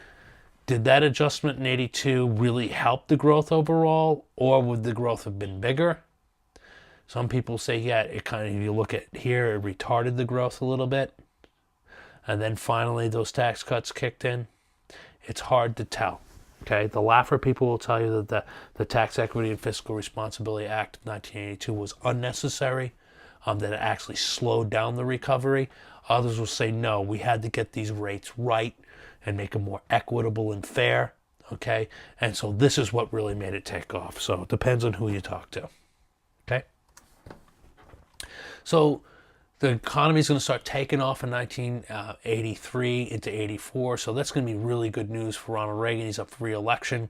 Did that adjustment in 82 really help the growth overall, or would the growth have been bigger? Some people say, yeah, it kind of, you look at here, it retarded the growth a little bit. And then finally those tax cuts kicked in. It's hard to tell. Okay, the Laffer people will tell you that the Tax Equity and Fiscal Responsibility Act of 1982 was unnecessary, that it actually slowed down the recovery. Others will say, no, we had to get these rates right and make them more equitable and fair. Okay, and so this is what really made it take off. So it depends on who you talk to. Okay. So the economy is going to start taking off in 1983 into 84. So that's going to be really good news for Ronald Reagan. He's up for re-election.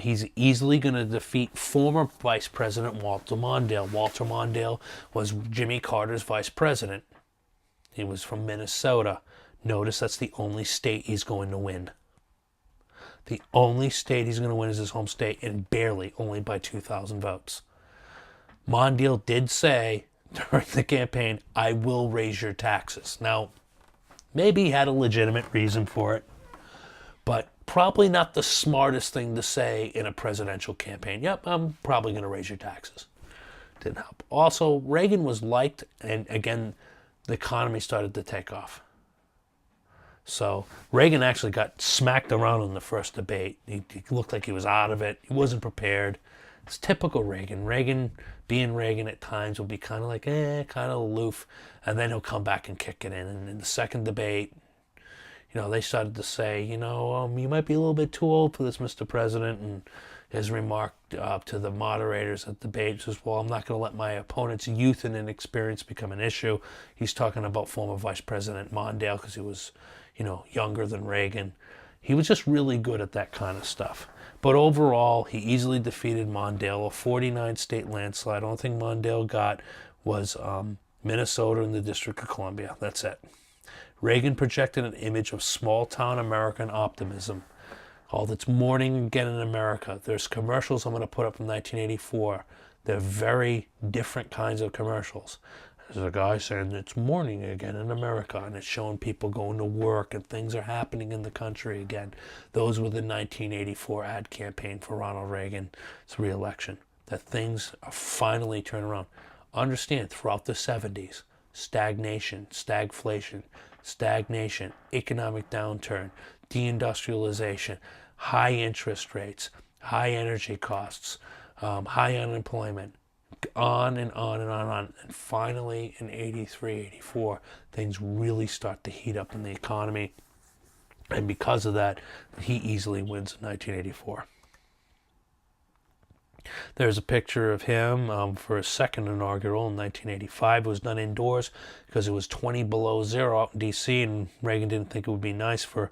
He's easily going to defeat former Vice President Walter Mondale. Walter Mondale was Jimmy Carter's vice president. He was from Minnesota. Notice that's the only state he's going to win. The only state he's going to win is his home state, and barely, only by 2,000 votes. Mondale did say during the campaign, I will raise your taxes. Now, maybe he had a legitimate reason for it, but Probably not the smartest thing to say in a presidential campaign. Yep, I'm probably going to raise your taxes. Didn't help. Also, Reagan was liked, and again, the economy started to take off. So Reagan actually got smacked around in the first debate. He looked like he was out of it. He wasn't prepared. It's typical Reagan. Reagan, being Reagan at times, will be kind of like, kind of aloof, and then he'll come back and kick it in. And in the second debate, they started to say, you might be a little bit too old for this, Mr. President. And his remark to the moderators at the debate was, well, I'm not going to let my opponent's youth and inexperience become an issue. He's talking about former Vice President Mondale because he was, younger than Reagan. He was just really good at that kind of stuff. But overall, he easily defeated Mondale, a 49-state landslide. The only thing Mondale got was Minnesota and the District of Columbia. That's it. Reagan projected an image of small-town American optimism. Called It's Morning Again in America. There's commercials I'm going to put up from 1984. They're very different kinds of commercials. There's a guy saying it's morning again in America, and it's showing people going to work and things are happening in the country again. Those were the 1984 ad campaign for Ronald Reagan's re-election. That things are finally turning around. Understand, throughout the 70s, stagnation, stagflation, economic downturn, deindustrialization, high interest rates, high energy costs, high unemployment, on and on and on and on. And finally, in 83, 84, things really start to heat up in the economy. And because of that, he easily wins in 1984. There's a picture of him for his second inaugural in 1985. It was done indoors because it was 20 below zero out in D.C., and Reagan didn't think it would be nice for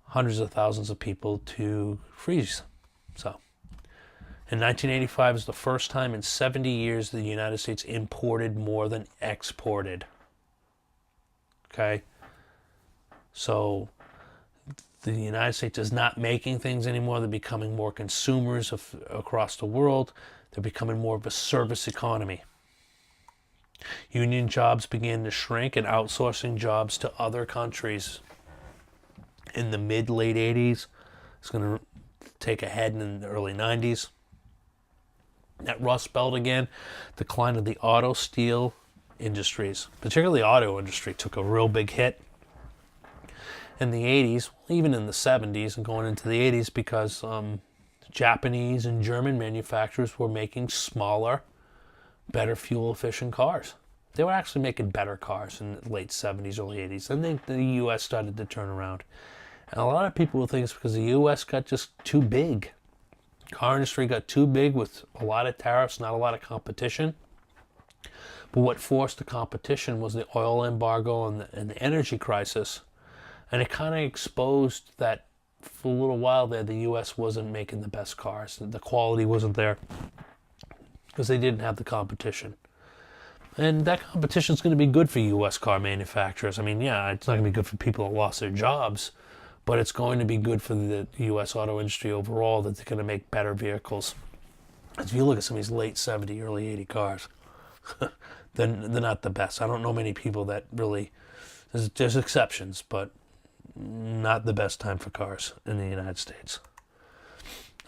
hundreds of thousands of people to freeze. So, in 1985 is the first time in 70 years the United States imported more than exported. Okay? So, the United States is not making things anymore. They're becoming more consumers across the world. They're becoming more of a service economy. Union jobs began to shrink and outsourcing jobs to other countries in the mid-late 80s. It's going to take a head in the early 90s. That Rust Belt again, decline of the auto steel industries, particularly the auto industry, took a real big hit in the 80s, even in the 70s and going into the 80s, because Japanese and German manufacturers were making smaller, better fuel-efficient cars. They were actually making better cars in the late 70s, early 80s. And then the U.S. started to turn around. And a lot of people will think it's because the U.S. got just too big. Car industry got too big with a lot of tariffs, not a lot of competition. But what forced the competition was the oil embargo and the energy crisis. And it kind of exposed that for a little while there, the U.S. wasn't making the best cars. The quality wasn't there because they didn't have the competition. And that competition is going to be good for U.S. car manufacturers. I mean, yeah, it's not going to be good for people that lost their jobs, but it's going to be good for the U.S. auto industry overall, that they're going to make better vehicles. If you look at some of these late 70, early 80 cars, they're not the best. I don't know many people that really, there's exceptions, but not the best time for cars in the United States.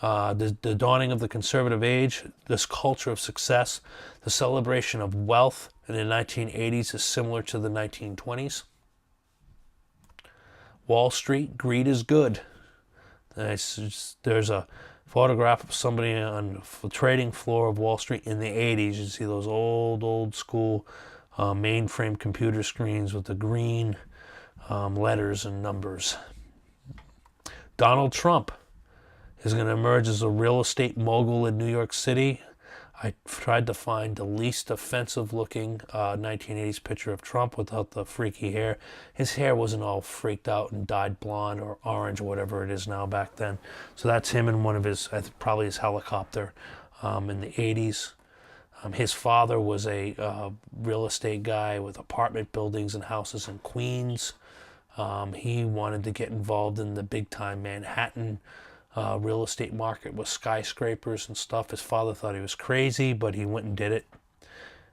The dawning of the conservative age, this culture of success, the celebration of wealth in the 1980s is similar to the 1920s. Wall Street, greed is good. There's a photograph of somebody on the trading floor of Wall Street in the 80s. You see those old school mainframe computer screens with the green letters and numbers. Donald Trump is going to emerge as a real estate mogul in New York City. I tried to find the least offensive looking 1980s picture of Trump without the freaky hair. His hair wasn't all freaked out and dyed blonde or orange or whatever it is now back then. So that's him in one of his, probably his helicopter in the 80s. His father was a real estate guy with apartment buildings and houses in Queens. He wanted to get involved in the big time Manhattan real estate market with skyscrapers and stuff. His father thought he was crazy, but he went and did it.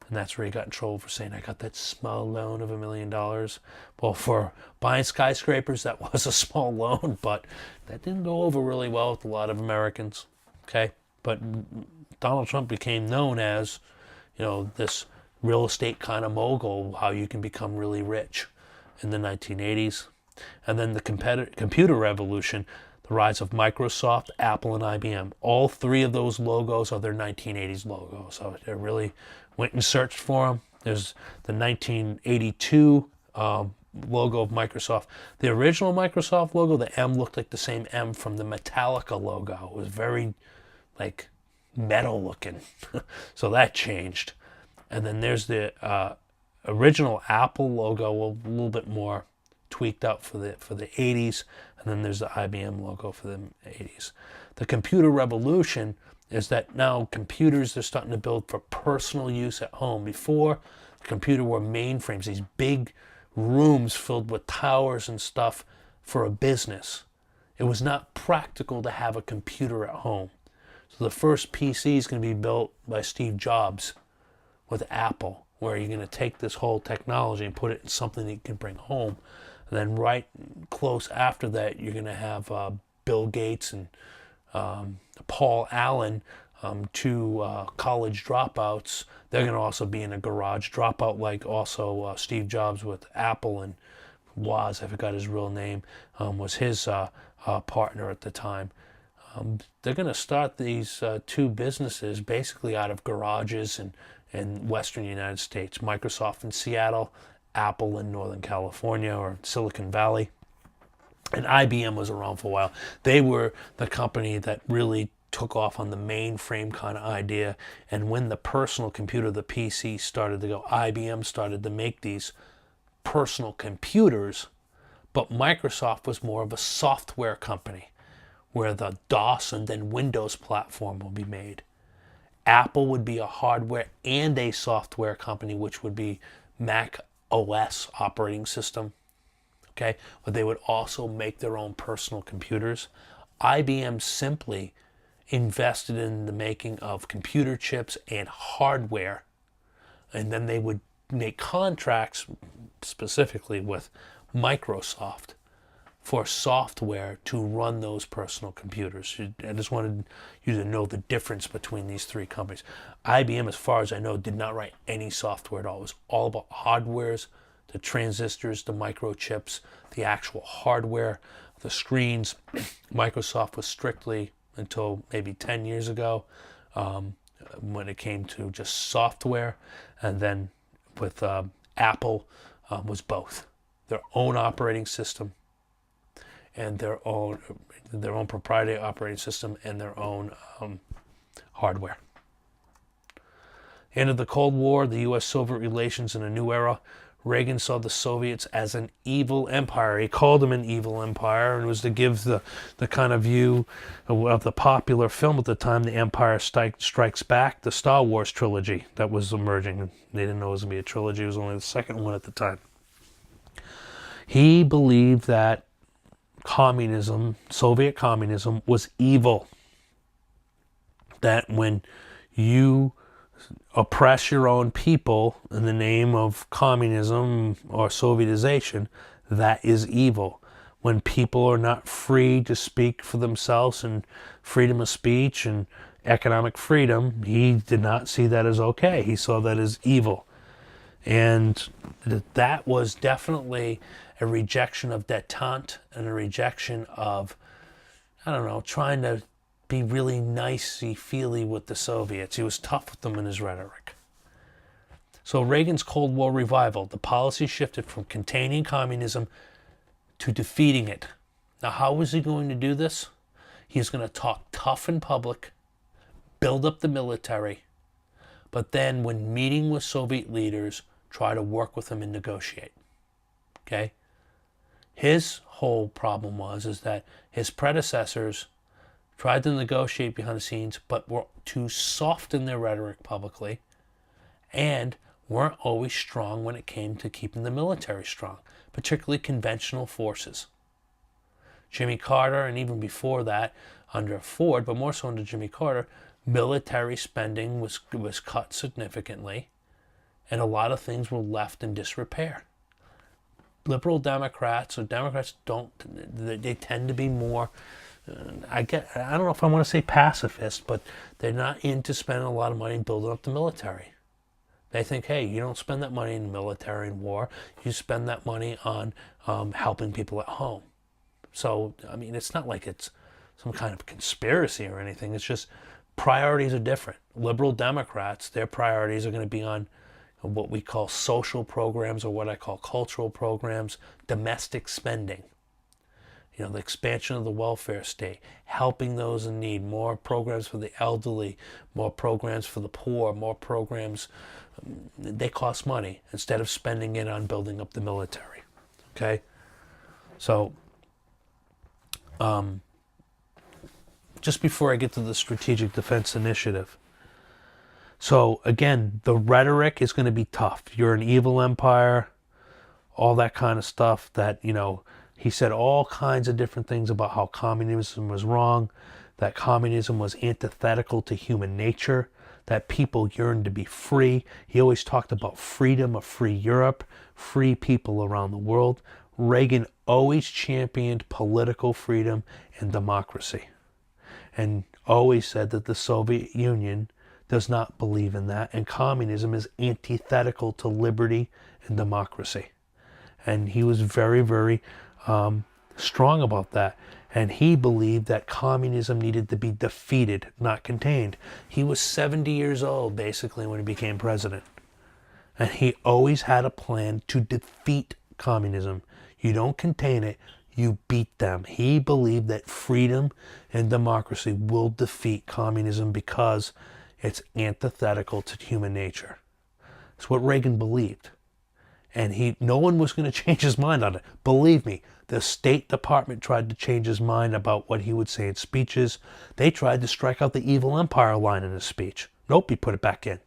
And that's where he got in trouble for saying, I got that small loan of $1 million. Well, for buying skyscrapers, that was a small loan, but that didn't go over really well with a lot of Americans. Okay? But Donald Trump became known as, this real estate kind of mogul, how you can become really rich in the 1980s. And then the computer revolution, the rise of Microsoft, Apple, and IBM. All three of those logos are their 1980s logos. So they really went and searched for them. There's the 1982 logo of Microsoft. The original Microsoft logo, the M looked like the same M from the Metallica logo. It was very like metal looking. So that changed. And then there's the original Apple logo, a little bit more tweaked out for the 80s, and then there's the IBM logo for the 80s. The computer revolution is that now computers they're starting to build for personal use at home. Before, the computer were mainframes, these big rooms filled with towers and stuff for a business. It was not practical to have a computer at home. So the first PC is going to be built by Steve Jobs with Apple, where you're going to take this whole technology and put it in something that you can bring home. And then right close after that, you're going to have Bill Gates and Paul Allen, two college dropouts. They're going to also be in a garage dropout, like also Steve Jobs with Apple, and I forgot his real name, was his partner at the time. They're going to start these two businesses basically out of garages in Western United States. Microsoft in Seattle, Apple in Northern California or Silicon Valley. And IBM was around for a while. They were the company that really took off on the mainframe kind of idea. And when the personal computer, the PC, started to go, IBM started to make these personal computers. But Microsoft was more of a software company, where the DOS and then Windows platform will be made. Apple would be a hardware and a software company, which would be Mac OS operating system. Okay, but they would also make their own personal computers. IBM simply invested in the making of computer chips and hardware, and then they would make contracts specifically with Microsoft for software to run those personal computers. I just wanted you to know the difference between these three companies. IBM, as far as I know, did not write any software at all. It was all about hardwares, the transistors, the microchips, the actual hardware, the screens. Microsoft was strictly, until maybe 10 years ago, when it came to just software. And then with Apple, was both. Their own operating system and their own proprietary operating system and their own hardware. End of the Cold War, the U.S.-Soviet relations in a new era. Reagan saw the Soviets as an evil empire. He called them an evil empire, and it was to give the kind of view of the popular film at the time, The Empire Strikes Back, the Star Wars trilogy that was emerging. They didn't know it was going to be a trilogy. It was only the second one at the time. He believed that communism, Soviet communism, was evil. That when you oppress your own people in the name of communism or Sovietization, that is evil. When people are not free to speak for themselves and freedom of speech and economic freedom, he did not see that as okay. He saw that as evil. And that was definitely a rejection of détente and a rejection of, trying to be really nicey-feely with the Soviets. He was tough with them in his rhetoric. So Reagan's Cold War revival, the policy shifted from containing communism to defeating it. Now, how was he going to do this? He was going to talk tough in public, build up the military, but then when meeting with Soviet leaders, try to work with them and negotiate. Okay? His whole problem is that his predecessors tried to negotiate behind the scenes, but were too soft in their rhetoric publicly, and weren't always strong when it came to keeping the military strong, particularly conventional forces. Jimmy Carter, and even before that, under Ford, but more so under Jimmy Carter, military spending was cut significantly, and a lot of things were left in disrepair. Liberal Democrats, or Democrats, they tend to be more, I don't know if I want to say pacifist, but they're not into spending a lot of money building up the military. They think, hey, you don't spend that money in military and war. You spend that money on helping people at home. So, I mean, it's not like it's some kind of conspiracy or anything. It's just priorities are different. Liberal Democrats, their priorities are going to be on what we call social programs, or what I call cultural programs, domestic spending. You know, the expansion of the welfare state, helping those in need, more programs for the elderly, more programs for the poor, more programs. They cost money instead of spending it on building up the military. Okay? So, just before I get to the Strategic Defense Initiative. So, again, the rhetoric is going to be tough. You're an evil empire, all that kind of stuff that, you know, he said all kinds of different things about how communism was wrong, that communism was antithetical to human nature, that people yearned to be free. He always talked about freedom, a free Europe, free people around the world. Reagan always championed political freedom and democracy, and always said that the Soviet Union does not believe in that, and communism is antithetical to liberty and democracy. And he was very, very strong about that. And he believed that communism needed to be defeated, not contained. He was 70 years old, basically, when he became president. And he always had a plan to defeat communism. You don't contain it, you beat them. He believed that freedom and democracy will defeat communism because it's antithetical to human nature. It's what Reagan believed. And no one was going to change his mind on it. Believe me, the State Department tried to change his mind about what he would say in speeches. They tried to strike out the evil empire line in his speech. Nope, he put it back in.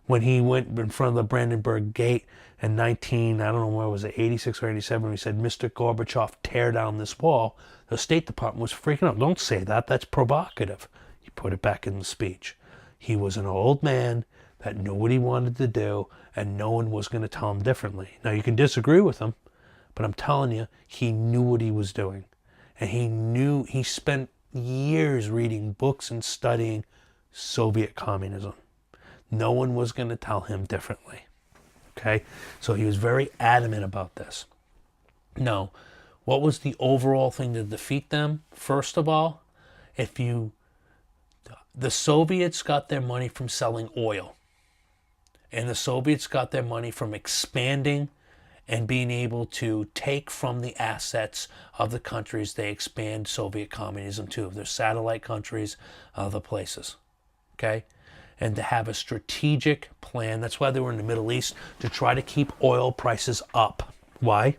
When he went in front of the Brandenburg Gate in I don't know where was it, 86 or 87, he said, Mr. Gorbachev, tear down this wall. The State Department was freaking out. Don't say that. That's provocative. He put it back in the speech. He was an old man that knew what he wanted to do, and no one was going to tell him differently. Now, you can disagree with him, but I'm telling you, he knew what he was doing. And he spent years reading books and studying Soviet communism. No one was going to tell him differently. Okay? So he was very adamant about this. Now, what was the overall thing to defeat them? First of all, the Soviets got their money from selling oil. And the Soviets got their money from expanding and being able to take from the assets of the countries they expand Soviet communism to. Their satellite countries, other places. Okay? And to have a strategic plan. That's why they were in the Middle East, to try to keep oil prices up. Why?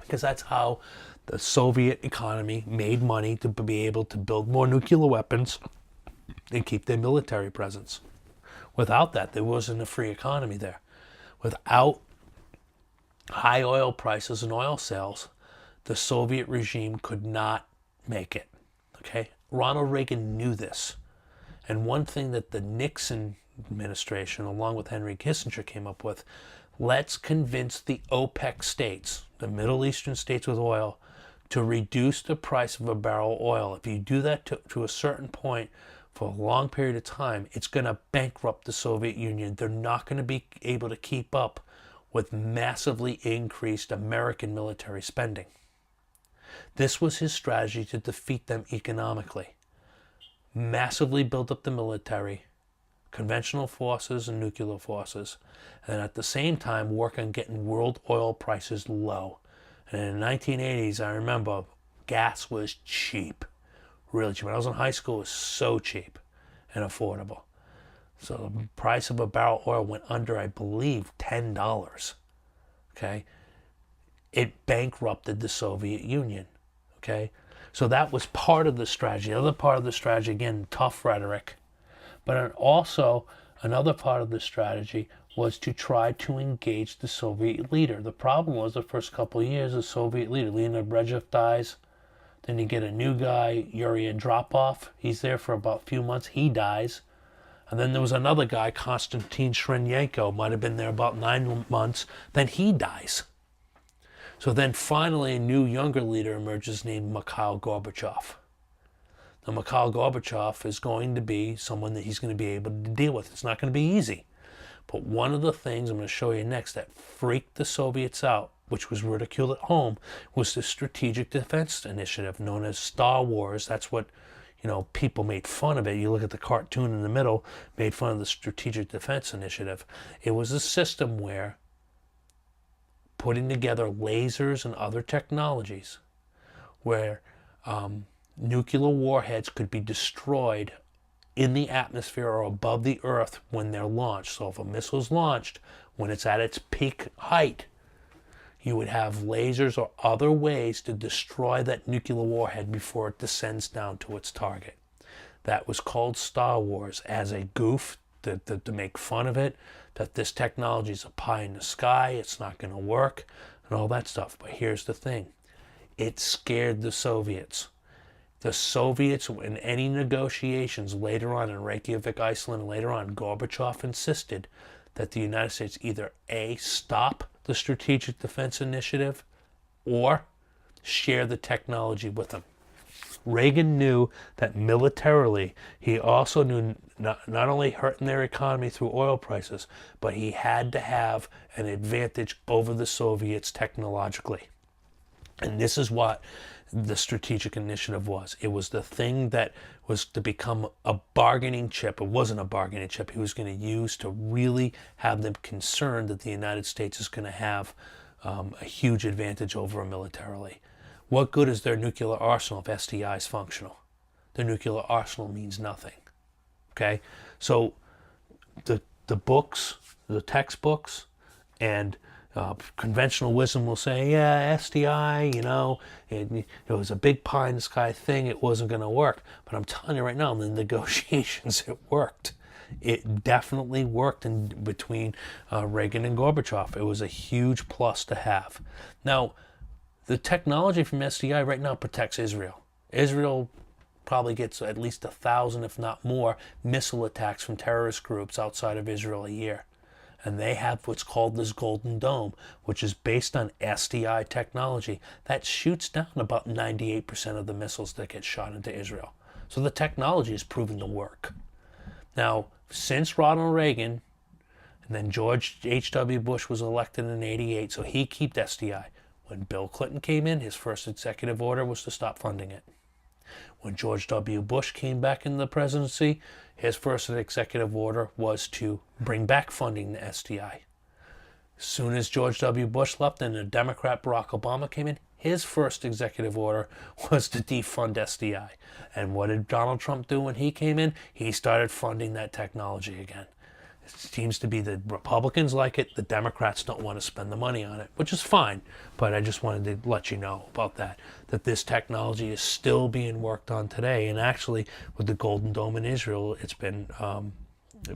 Because that's how the Soviet economy made money to be able to build more nuclear weapons and keep their military presence. Without that, there wasn't a free economy there. Without high oil prices and oil sales, the Soviet regime could not make it. Okay? Ronald Reagan knew this. And one thing that the Nixon administration, along with Henry Kissinger, came up with, let's convince the OPEC states, the Middle Eastern states with oil, to reduce the price of a barrel of oil. If you do that to a certain point for a long period of time, it's going to bankrupt the Soviet Union. They're not going to be able to keep up with massively increased American military spending. This was his strategy to defeat them economically. Massively build up the military, conventional forces and nuclear forces, and at the same time work on getting world oil prices low. And in the 1980s, I remember gas was cheap, really cheap. When I was in high school, it was so cheap and affordable. So the price of a barrel of oil went under, I believe, $10. Okay? It bankrupted the Soviet Union. Okay? So that was part of the strategy. The other part of the strategy, again, tough rhetoric. But also, another part of the strategy was to try to engage the Soviet leader. The problem was the first couple of years, the Soviet leader, Leonid Brezhnev, dies. Then you get a new guy, Yuri Andropov. He's there for about a few months. He dies. And then there was another guy, Konstantin Shrenyenko, might have been there about 9 months. Then he dies. So then finally a new younger leader emerges named Mikhail Gorbachev. Now Mikhail Gorbachev is going to be someone that he's going to be able to deal with. It's not going to be easy. But one of the things I'm going to show you next that freaked the Soviets out, which was ridiculed at home, was the Strategic Defense Initiative known as Star Wars. That's what, people made fun of it. You look at the cartoon in the middle, made fun of the Strategic Defense Initiative. It was a system where putting together lasers and other technologies where nuclear warheads could be destroyed in the atmosphere or above the earth when they're launched. So if a missile is launched, when it's at its peak height, you would have lasers or other ways to destroy that nuclear warhead before it descends down to its target. That was called Star Wars as a goof to make fun of it, that this technology is a pie in the sky, it's not going to work, and all that stuff. But here's the thing. It scared the Soviets. The Soviets, in any negotiations later on in Reykjavik, Iceland, and later on, Gorbachev insisted that the United States either A, stop the Strategic Defense Initiative, or share the technology with them. Reagan knew that militarily, he also knew not only hurting their economy through oil prices, but he had to have an advantage over the Soviets technologically. And this is what the Strategic Initiative was. It was the thing that was to become a bargaining chip. It wasn't a bargaining chip. He was going to use to really have them concerned that the United States is going to have a huge advantage over them militarily. What good is their nuclear arsenal if SDI is functional? The nuclear arsenal means nothing. Okay? So the books, the textbooks, and conventional wisdom will say, yeah, SDI, it was a big pie in the sky thing. It wasn't going to work. But I'm telling you right now, in the negotiations, it worked. It definitely worked in between Reagan and Gorbachev. It was a huge plus to have. Now, the technology from SDI right now protects Israel. Israel probably gets at least 1,000, if not more, missile attacks from terrorist groups outside of Israel a year. And they have what's called this Golden Dome, which is based on SDI technology that shoots down about 98% of the missiles that get shot into Israel. So the technology is proven to work. Now, since Ronald Reagan, and then George H.W. Bush was elected in '88, so he kept SDI. When Bill Clinton came in, his first executive order was to stop funding it. When George W. Bush came back in the presidency, his first executive order was to bring back funding to SDI. As soon as George W. Bush left and the Democrat Barack Obama came in, his first executive order was to defund SDI. And what did Donald Trump do when he came in? He started funding that technology again. It seems to be the Republicans like it, the Democrats don't want to spend the money on it, which is fine. But I just wanted to let you know about that this technology is still being worked on today. And actually, with the Golden Dome in Israel, it's been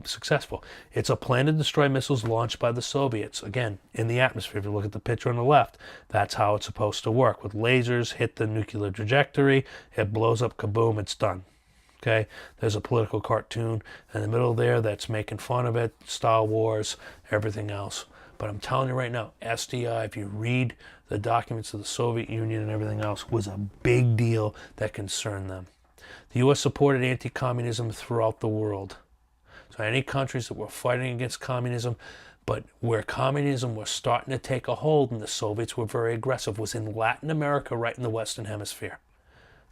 successful. It's a plan to destroy missiles launched by the Soviets. Again, in the atmosphere, if you look at the picture on the left, that's how it's supposed to work. With lasers, hit the nuclear trajectory, it blows up, kaboom, it's done. Okay, there's a political cartoon in the middle there that's making fun of it, Star Wars, everything else. But I'm telling you right now, SDI, if you read the documents of the Soviet Union and everything else, was a big deal that concerned them. The U.S. supported anti-communism throughout the world. So any countries that were fighting against communism, but where communism was starting to take a hold and the Soviets were very aggressive, was in Latin America, right in the Western Hemisphere.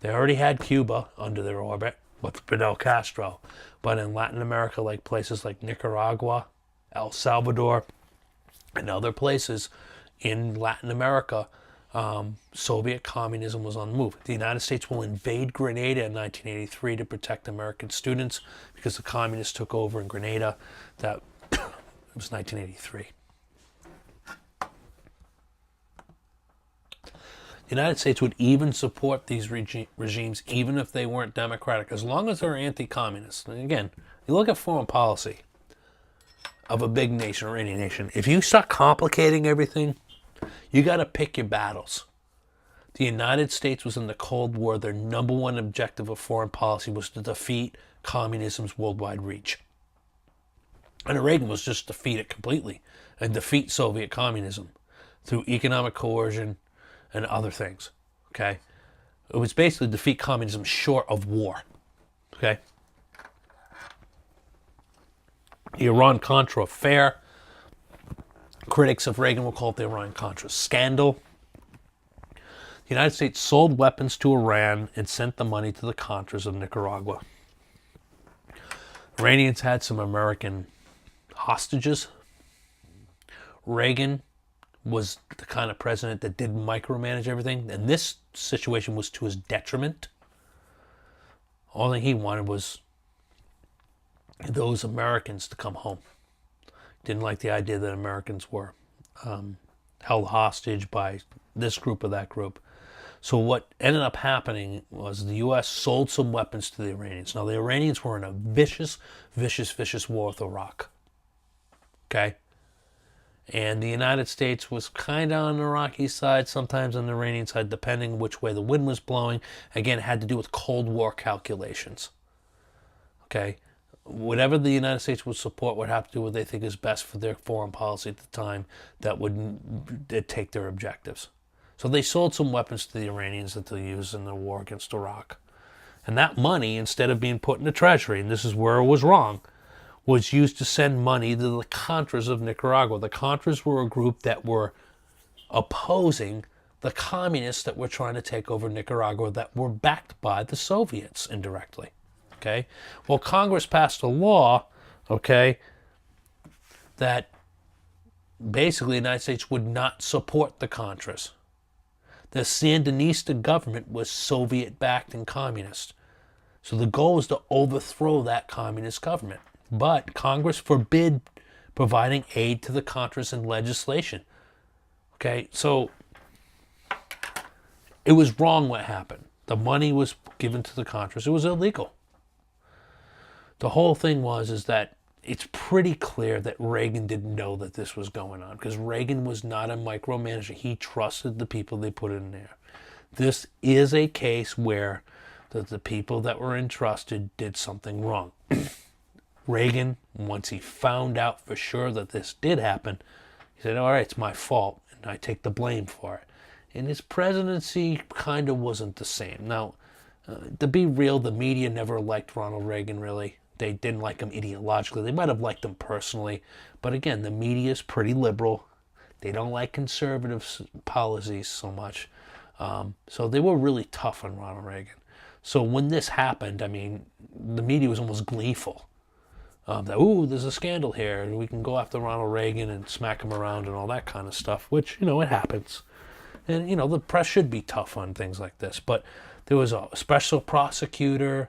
They already had Cuba under their orbit with Fidel Castro, but in Latin America, like places like Nicaragua, El Salvador, and other places in Latin America, Soviet communism was on the move. The United States will invade Grenada in 1983 to protect American students because the communists took over in Grenada. That it was 1983. The United States would even support these regimes even if they weren't democratic, as long as they're anti-communist. And again, you look at foreign policy of a big nation or any nation. If you start complicating everything, you got to pick your battles. The United States was in the Cold War. Their number one objective of foreign policy was to defeat communism's worldwide reach. And Reagan was just defeat it completely and defeat Soviet communism through economic coercion and other things. Okay? It was basically defeat communism short of war. Okay? The Iran-Contra affair. Critics of Reagan will call it the Iran-Contra scandal. The United States sold weapons to Iran and sent the money to the Contras of Nicaragua. Iranians had some American hostages. Reagan was the kind of president that did micromanage everything, and this situation was to his detriment. All he wanted was those Americans to come home. Didn't like the idea that Americans were held hostage by this group or that group. So what ended up happening was the U.S. sold some weapons to the Iranians. Now, the Iranians were in a vicious, vicious, vicious war with Iraq. Okay? And the United States was kind of on the Iraqi side, sometimes on the Iranian side, depending which way the wind was blowing. Again, it had to do with Cold War calculations. Okay? Whatever the United States would support would have to do what they think is best for their foreign policy at the time that would take their objectives. So they sold some weapons to the Iranians that they'll use in the war against Iraq. And that money, instead of being put in the treasury, and this is where it was wrong, was used to send money to the Contras of Nicaragua. The Contras were a group that were opposing the communists that were trying to take over Nicaragua that were backed by the Soviets indirectly. Okay? Well, Congress passed a law, okay, that basically the United States would not support the Contras. The Sandinista government was Soviet-backed and communist. So the goal was to overthrow that communist government. But Congress forbid providing aid to the Contras in legislation. Okay, so it was wrong what happened. The money was given to the Contras. It was illegal. The whole thing is that it's pretty clear that Reagan didn't know that this was going on, because Reagan was not a micromanager. He trusted the people they put in there. This is a case where the people that were entrusted did something wrong. Reagan, once he found out for sure that this did happen, he said, all right, it's my fault, and I take the blame for it. And his presidency kind of wasn't the same. Now, to be real, the media never liked Ronald Reagan, really. They didn't like him ideologically. They might have liked him personally. But again, the media is pretty liberal. They don't like conservative policies so much. So they were really tough on Ronald Reagan. So when this happened, I mean, the media was almost gleeful. That, ooh, there's a scandal here. We can go after Ronald Reagan and smack him around and all that kind of stuff, which, it happens. And, the press should be tough on things like this. But there was a special prosecutor.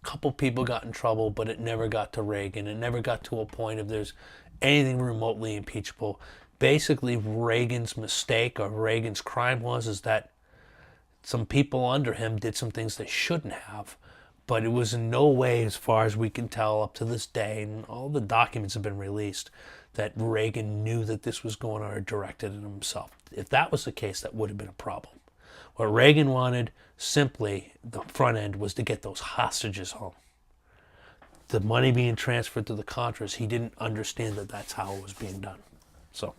Couple people got in trouble, but it never got to Reagan. It never got to a point if there's anything remotely impeachable. Basically, Reagan's mistake or Reagan's crime is that some people under him did some things they shouldn't have, but it was in no way, as far as we can tell up to this day, and all the documents have been released, that Reagan knew that this was going on or directed it himself. If that was the case, that would have been a problem. What Reagan wanted, simply, the front end, was to get those hostages home. The money being transferred to the Contras, he didn't understand that that's how it was being done. So,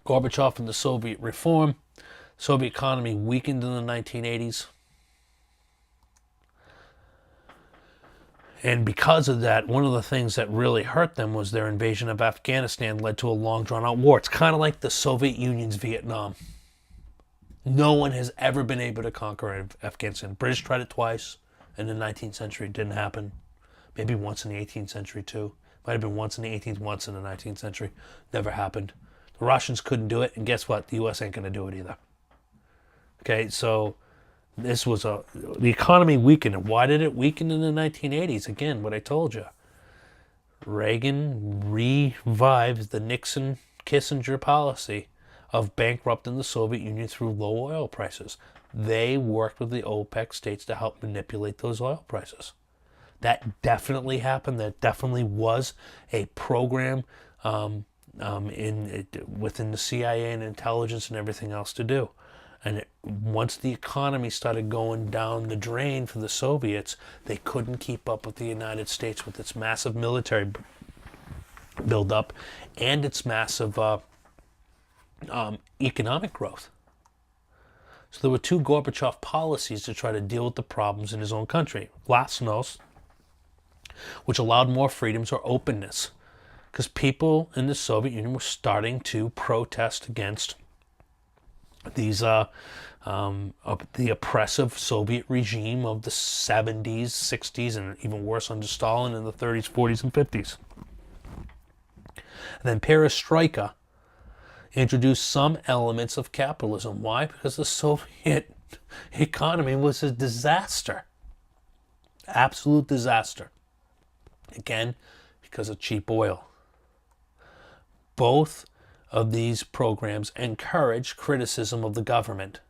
Gorbachev and the Soviet reform. Soviet economy weakened in the 1980s. And because of that, one of the things that really hurt them was their invasion of Afghanistan led to a long drawn-out war. It's kind of like the Soviet Union's Vietnam. No one has ever been able to conquer Afghanistan. British tried it twice in the 19th century. It didn't happen. Maybe once in the 18th century too. Might have been once in the 18th, once in the 19th century. Never happened. The Russians couldn't do it, and guess what? The U.S. ain't going to do it either. Okay, so this was the economy weakened. And why did it weaken in the 1980s? Again, what I told you. Reagan revived the Nixon-Kissinger policy of bankrupting the Soviet Union through low oil prices. They worked with the OPEC states to help manipulate those oil prices. That definitely happened. That definitely was a program within the CIA and intelligence and everything else to do. And once the economy started going down the drain for the Soviets, they couldn't keep up with the United States with its massive military buildup and its massive economic growth. So there were two Gorbachev policies to try to deal with the problems in his own country. Glasnost, which allowed more freedoms or openness, because people in the Soviet Union were starting to protest against these the oppressive Soviet regime of the 70s, 60s, and even worse under Stalin in the 30s, 40s, and 50s. And then Perestroika introduced some elements of capitalism. Why? Because the Soviet economy was a disaster. Absolute disaster. Again, because of cheap oil. Both of these programs encourage criticism of the government.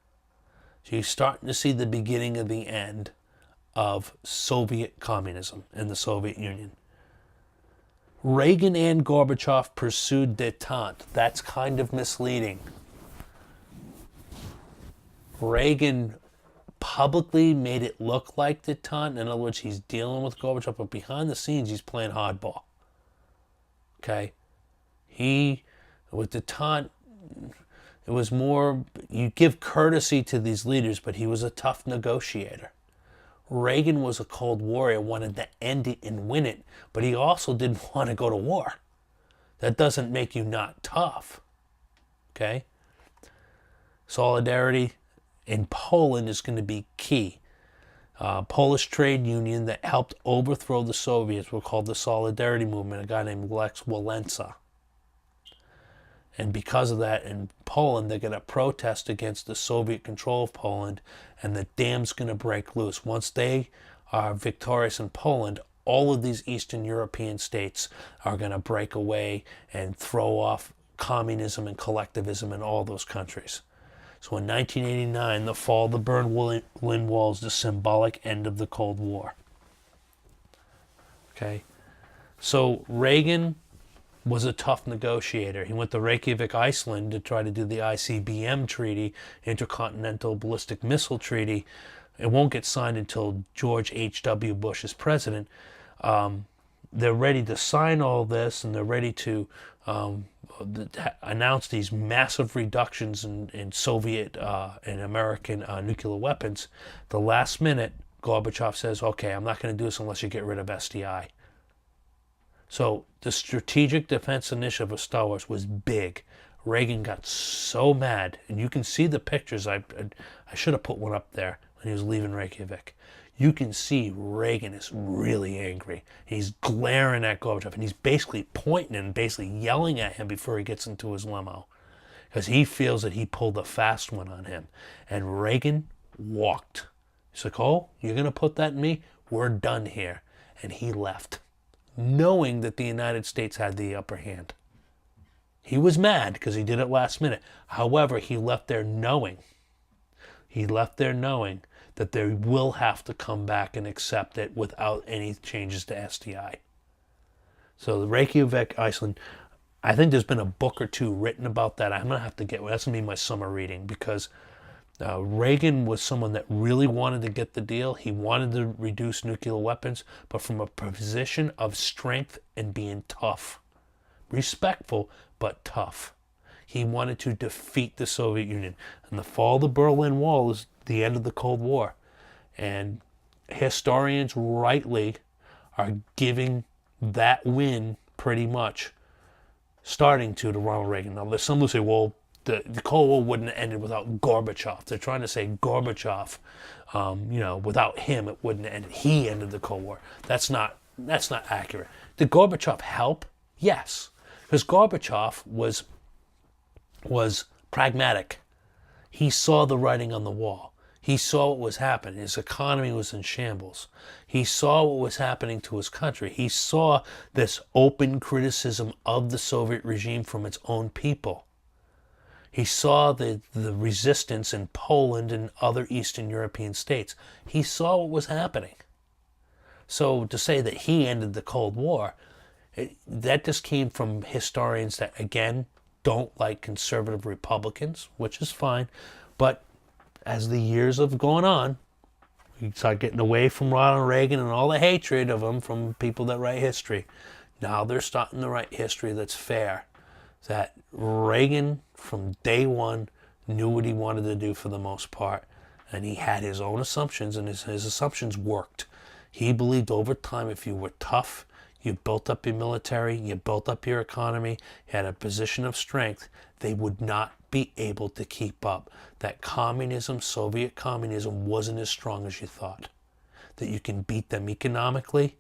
So you're starting to see the beginning of the end of Soviet communism in the Soviet Union. Reagan and Gorbachev pursued détente. That's kind of misleading. Reagan publicly made it look like détente. In other words, he's dealing with Gorbachev, but behind the scenes, he's playing hardball. Okay? With détente, it was more, you give courtesy to these leaders, but he was a tough negotiator. Reagan was a Cold Warrior, wanted to end it and win it, but he also didn't want to go to war. That doesn't make you not tough. Okay? Solidarity in Poland is going to be key. Polish trade union that helped overthrow the Soviets were called the Solidarity Movement, a guy named Lech Walesa. And because of that, in Poland, they're going to protest against the Soviet control of Poland, and the dam's going to break loose. Once they are victorious in Poland, all of these Eastern European states are going to break away and throw off communism and collectivism in all those countries. So in 1989, the fall of the Berlin Wall is the symbolic end of the Cold War. Okay? So Reagan was a tough negotiator. He went to Reykjavik, Iceland to try to do the ICBM treaty, Intercontinental Ballistic Missile Treaty. It won't get signed until George H.W. Bush is president. They're ready to sign all this, and they're ready to announce these massive reductions in Soviet and American nuclear weapons. The last minute, Gorbachev says, okay, I'm not going to do this unless you get rid of SDI. So the Strategic Defense Initiative of Star Wars was big. Reagan got so mad, and you can see the pictures. I should have put one up there when he was leaving Reykjavik. You can see Reagan is really angry. He's glaring at Gorbachev, and he's basically pointing and basically yelling at him before he gets into his limo, because he feels that he pulled a fast one on him. And Reagan walked. He's like, oh, you're going to put that in me? We're done here. And he left, knowing that the United States had the upper hand. He was mad because he did it last minute. However, he left there knowing that they will have to come back and accept it without any changes to SDI. So the Reykjavik, Iceland, I think there's been a book or two written about that. I'm going to have to get, that's going to be my summer reading, because Reagan was someone that really wanted to get the deal. He wanted to reduce nuclear weapons, but from a position of strength and being tough. Respectful, but tough. He wanted to defeat the Soviet Union. And the fall of the Berlin Wall is the end of the Cold War. And historians rightly are giving that win pretty much starting to Ronald Reagan. Now, there's some who say, well, the Cold War wouldn't have ended without Gorbachev. They're trying to say Gorbachev, without him, it wouldn't have ended. He ended the Cold War. That's not accurate. Did Gorbachev help? Yes. Because Gorbachev was pragmatic. He saw the writing on the wall. He saw what was happening. His economy was in shambles. He saw what was happening to his country. He saw this open criticism of the Soviet regime from its own people. He saw the resistance in Poland and other Eastern European states. He saw what was happening. So to say that he ended the Cold War, that just came from historians that, again, don't like conservative Republicans, which is fine, but as the years have gone on, we start getting away from Ronald Reagan and all the hatred of him from people that write history. Now they're starting to write history that's fair. That Reagan, from day one, knew what he wanted to do for the most part. And he had his own assumptions, and his assumptions worked. He believed over time, if you were tough, you built up your military, you built up your economy, you had a position of strength, they would not be able to keep up. That communism, Soviet communism, wasn't as strong as you thought. That you can beat them economically,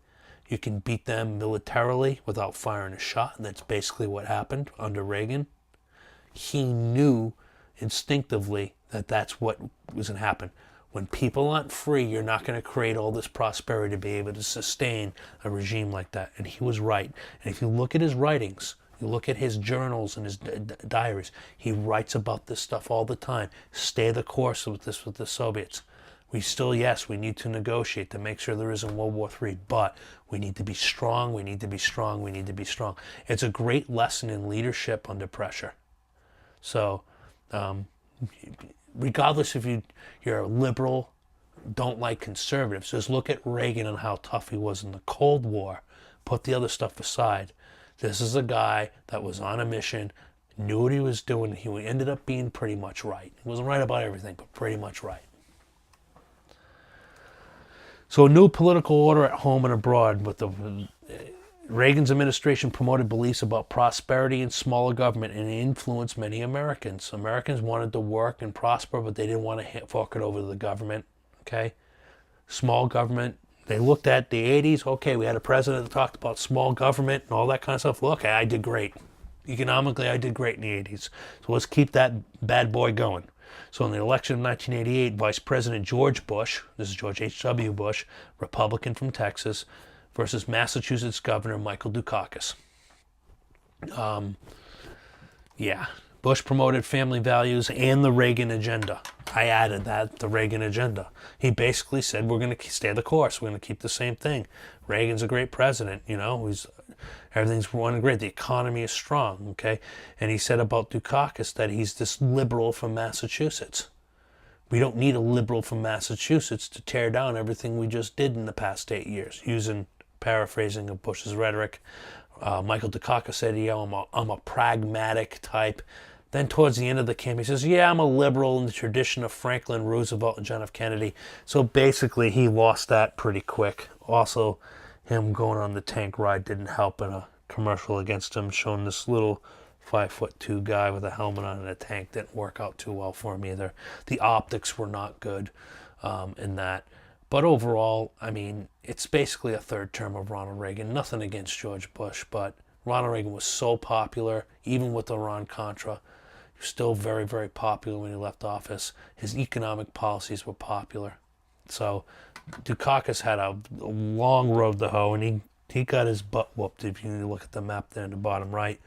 you can beat them militarily without firing a shot, and that's basically what happened under Reagan. He knew instinctively that that's what was going to happen. When people aren't free, you're not going to create all this prosperity to be able to sustain a regime like that. And he was right. And if you look at his writings, you look at his journals and his diaries, he writes about this stuff all the time. Stay the course with this with the Soviets. We still, yes, we need to negotiate to make sure there isn't World War III, but we need to be strong, we need to be strong, we need to be strong. It's a great lesson in leadership under pressure. So, regardless if you're a liberal, don't like conservatives, just look at Reagan and how tough he was in the Cold War. Put the other stuff aside. This is a guy that was on a mission, knew what he was doing. He ended up being pretty much right. He wasn't right about everything, but pretty much right. So a new political order at home and abroad. With the Reagan's administration promoted beliefs about prosperity and smaller government, and influenced many Americans. Americans wanted to work and prosper, but they didn't want to fork it over to the government. Okay, small government. They looked at the 80s. Okay, we had a president that talked about small government and all that kind of stuff. Look, I did great. Economically, I did great in the 80s. So let's keep that bad boy going. So in the election of 1988, Vice President George Bush, this is George H.W. Bush, Republican from Texas, versus Massachusetts Governor Michael Dukakis. Bush promoted family values and the Reagan agenda. I added that, the Reagan agenda. He basically said, we're going to stay the course. We're going to keep the same thing. Reagan's a great president, everything's running great. The economy is strong, okay? And he said about Dukakis that he's this liberal from Massachusetts. We don't need a liberal from Massachusetts to tear down everything we just did in the past 8 years, paraphrasing of Bush's rhetoric. Michael Dukakis said, I'm a pragmatic type. Then towards the end of the campaign, he says, I'm a liberal in the tradition of Franklin Roosevelt and John F. Kennedy. So basically, he lost that pretty quick. Also, him going on the tank ride didn't help in a commercial against him, showing this little 5'2" guy with a helmet on and a tank didn't work out too well for him either. The optics were not good in that. But overall, it's basically a third term of Ronald Reagan. Nothing against George Bush, but Ronald Reagan was so popular, even with Iran-Contra. He was still very, very popular when he left office. His economic policies were popular. So Dukakis had a long road to hoe, and he got his butt whooped if you look at the map there in the bottom right.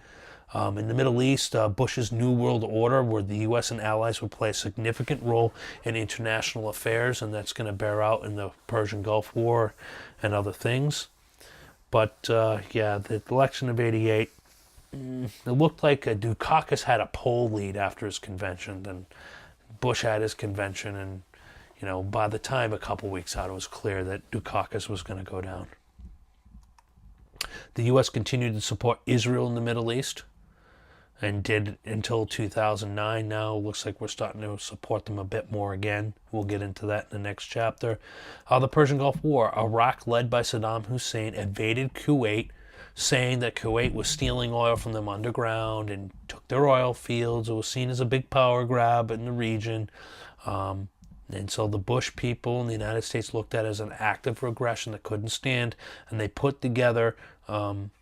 In the Middle East, Bush's New World Order, where the U.S. and allies would play a significant role in international affairs, and that's going to bear out in the Persian Gulf War and other things. But, the election of 88, it looked like Dukakis had a poll lead after his convention, and Bush had his convention, and, by the time a couple weeks out, it was clear that Dukakis was going to go down. The U.S. continued to support Israel in the Middle East, and did until 2009. Now it looks like we're starting to support them a bit more again. We'll get into that in the next chapter. The Persian Gulf War. Iraq, led by Saddam Hussein, invaded Kuwait, saying that Kuwait was stealing oil from them underground and took their oil fields. It was seen as a big power grab in the region. And so the Bush people in the United States looked at it as an act of aggression that couldn't stand, and they put together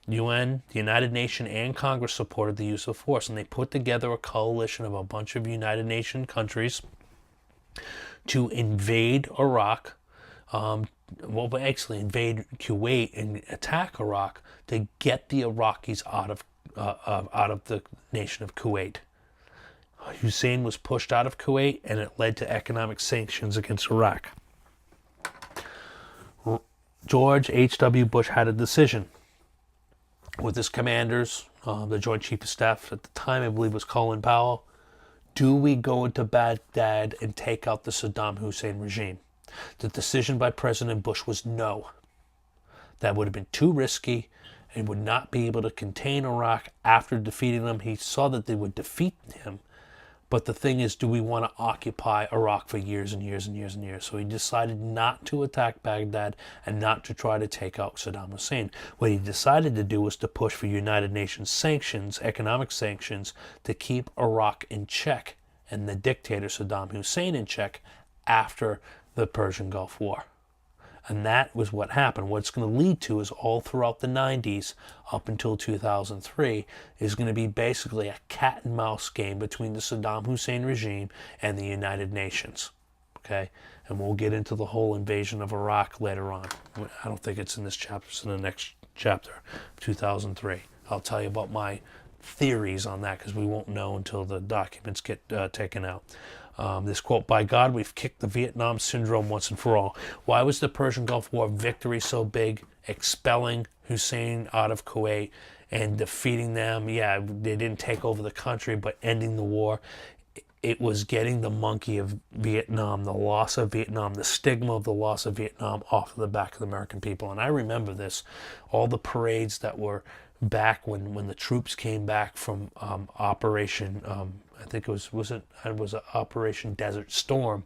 UN, the United Nations, and Congress supported the use of force, and they put together a coalition of a bunch of United Nations countries to invade Iraq, actually invade Kuwait and attack Iraq to get the Iraqis out of the nation of Kuwait. Hussein was pushed out of Kuwait, and it led to economic sanctions against Iraq. George H.W. Bush had a decision with his commanders. The Joint Chief of Staff at the time, I believe, was Colin Powell. Do we go into Baghdad and take out the Saddam Hussein regime? The decision by President Bush was no. That would have been too risky and would not be able to contain Iraq after defeating them. He saw that they would defeat him. But the thing is, do we want to occupy Iraq for years and years and years and years? So he decided not to attack Baghdad and not to try to take out Saddam Hussein. What he decided to do was to push for United Nations sanctions, economic sanctions, to keep Iraq in check and the dictator Saddam Hussein in check after the Persian Gulf War. And that was what happened. What it's going to lead to is all throughout the 90s up until 2003 is going to be basically a cat and mouse game between the Saddam Hussein regime and the United Nations. Okay? And we'll get into the whole invasion of Iraq later on. I don't think it's in this chapter, it's in the next chapter, 2003. I'll tell you about my theories on that because we won't know until the documents get taken out. This quote, "By God, we've kicked the Vietnam syndrome once and for all." Why was the Persian Gulf War victory so big? Expelling Hussein out of Kuwait and defeating them. Yeah, they didn't take over the country, but ending the war. It was getting the monkey of Vietnam, the loss of Vietnam, the stigma of the loss of Vietnam off of the back of the American people. And I remember this, all the parades that were back when the troops came back from Operation, I think it was Operation Desert Storm.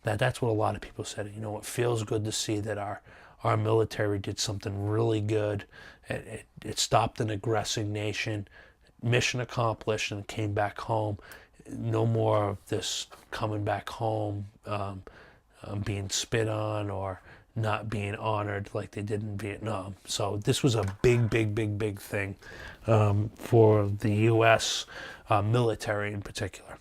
That's what a lot of people said. You know, it feels good to see that our military did something really good. It stopped an aggressing nation, mission accomplished, and came back home. No more of this coming back home, being spit on or not being honored like they did in Vietnam. So this was a big thing for the U.S. Military in particular.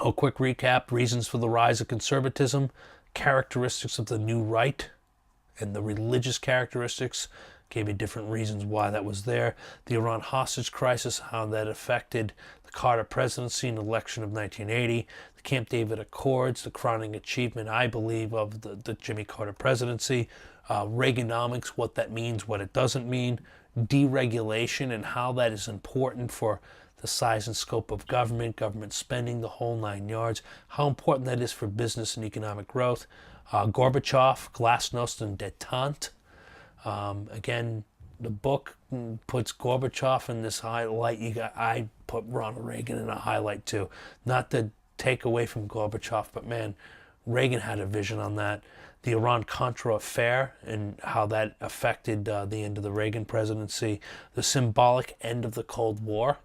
A quick recap: reasons for the rise of conservatism, characteristics of the new right, and the religious characteristics. Gave you different reasons why that was there. The Iran hostage crisis, how that affected the Carter presidency and election of 1980. The Camp David Accords, the crowning achievement, I believe, of the Jimmy Carter presidency. Reaganomics, what that means, what it doesn't mean. Deregulation and how that is important for the size and scope of government spending, the whole 9 yards. How important that is for business and economic growth. Gorbachev, Glasnost and Detente. Again, the book puts Gorbachev in this highlight. I put Ronald Reagan in a highlight too. Not to take away from Gorbachev, but man, Reagan had a vision on that. The Iran-Contra affair and how that affected the end of the Reagan presidency. The symbolic end of the Cold War.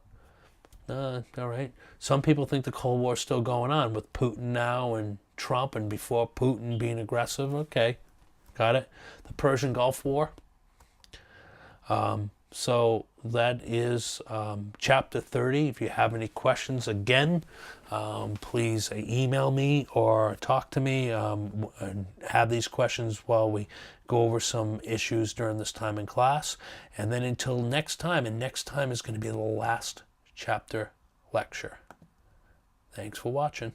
All right. Some people think the Cold War is still going on with Putin now and Trump, and before Putin being aggressive. Okay. Got it? The Persian Gulf War. So that is chapter 30. If you have any questions, again, please email me or talk to me and have these questions while we go over some issues during this time in class. And then until next time, and next time is going to be the last chapter lecture. Thanks for watching.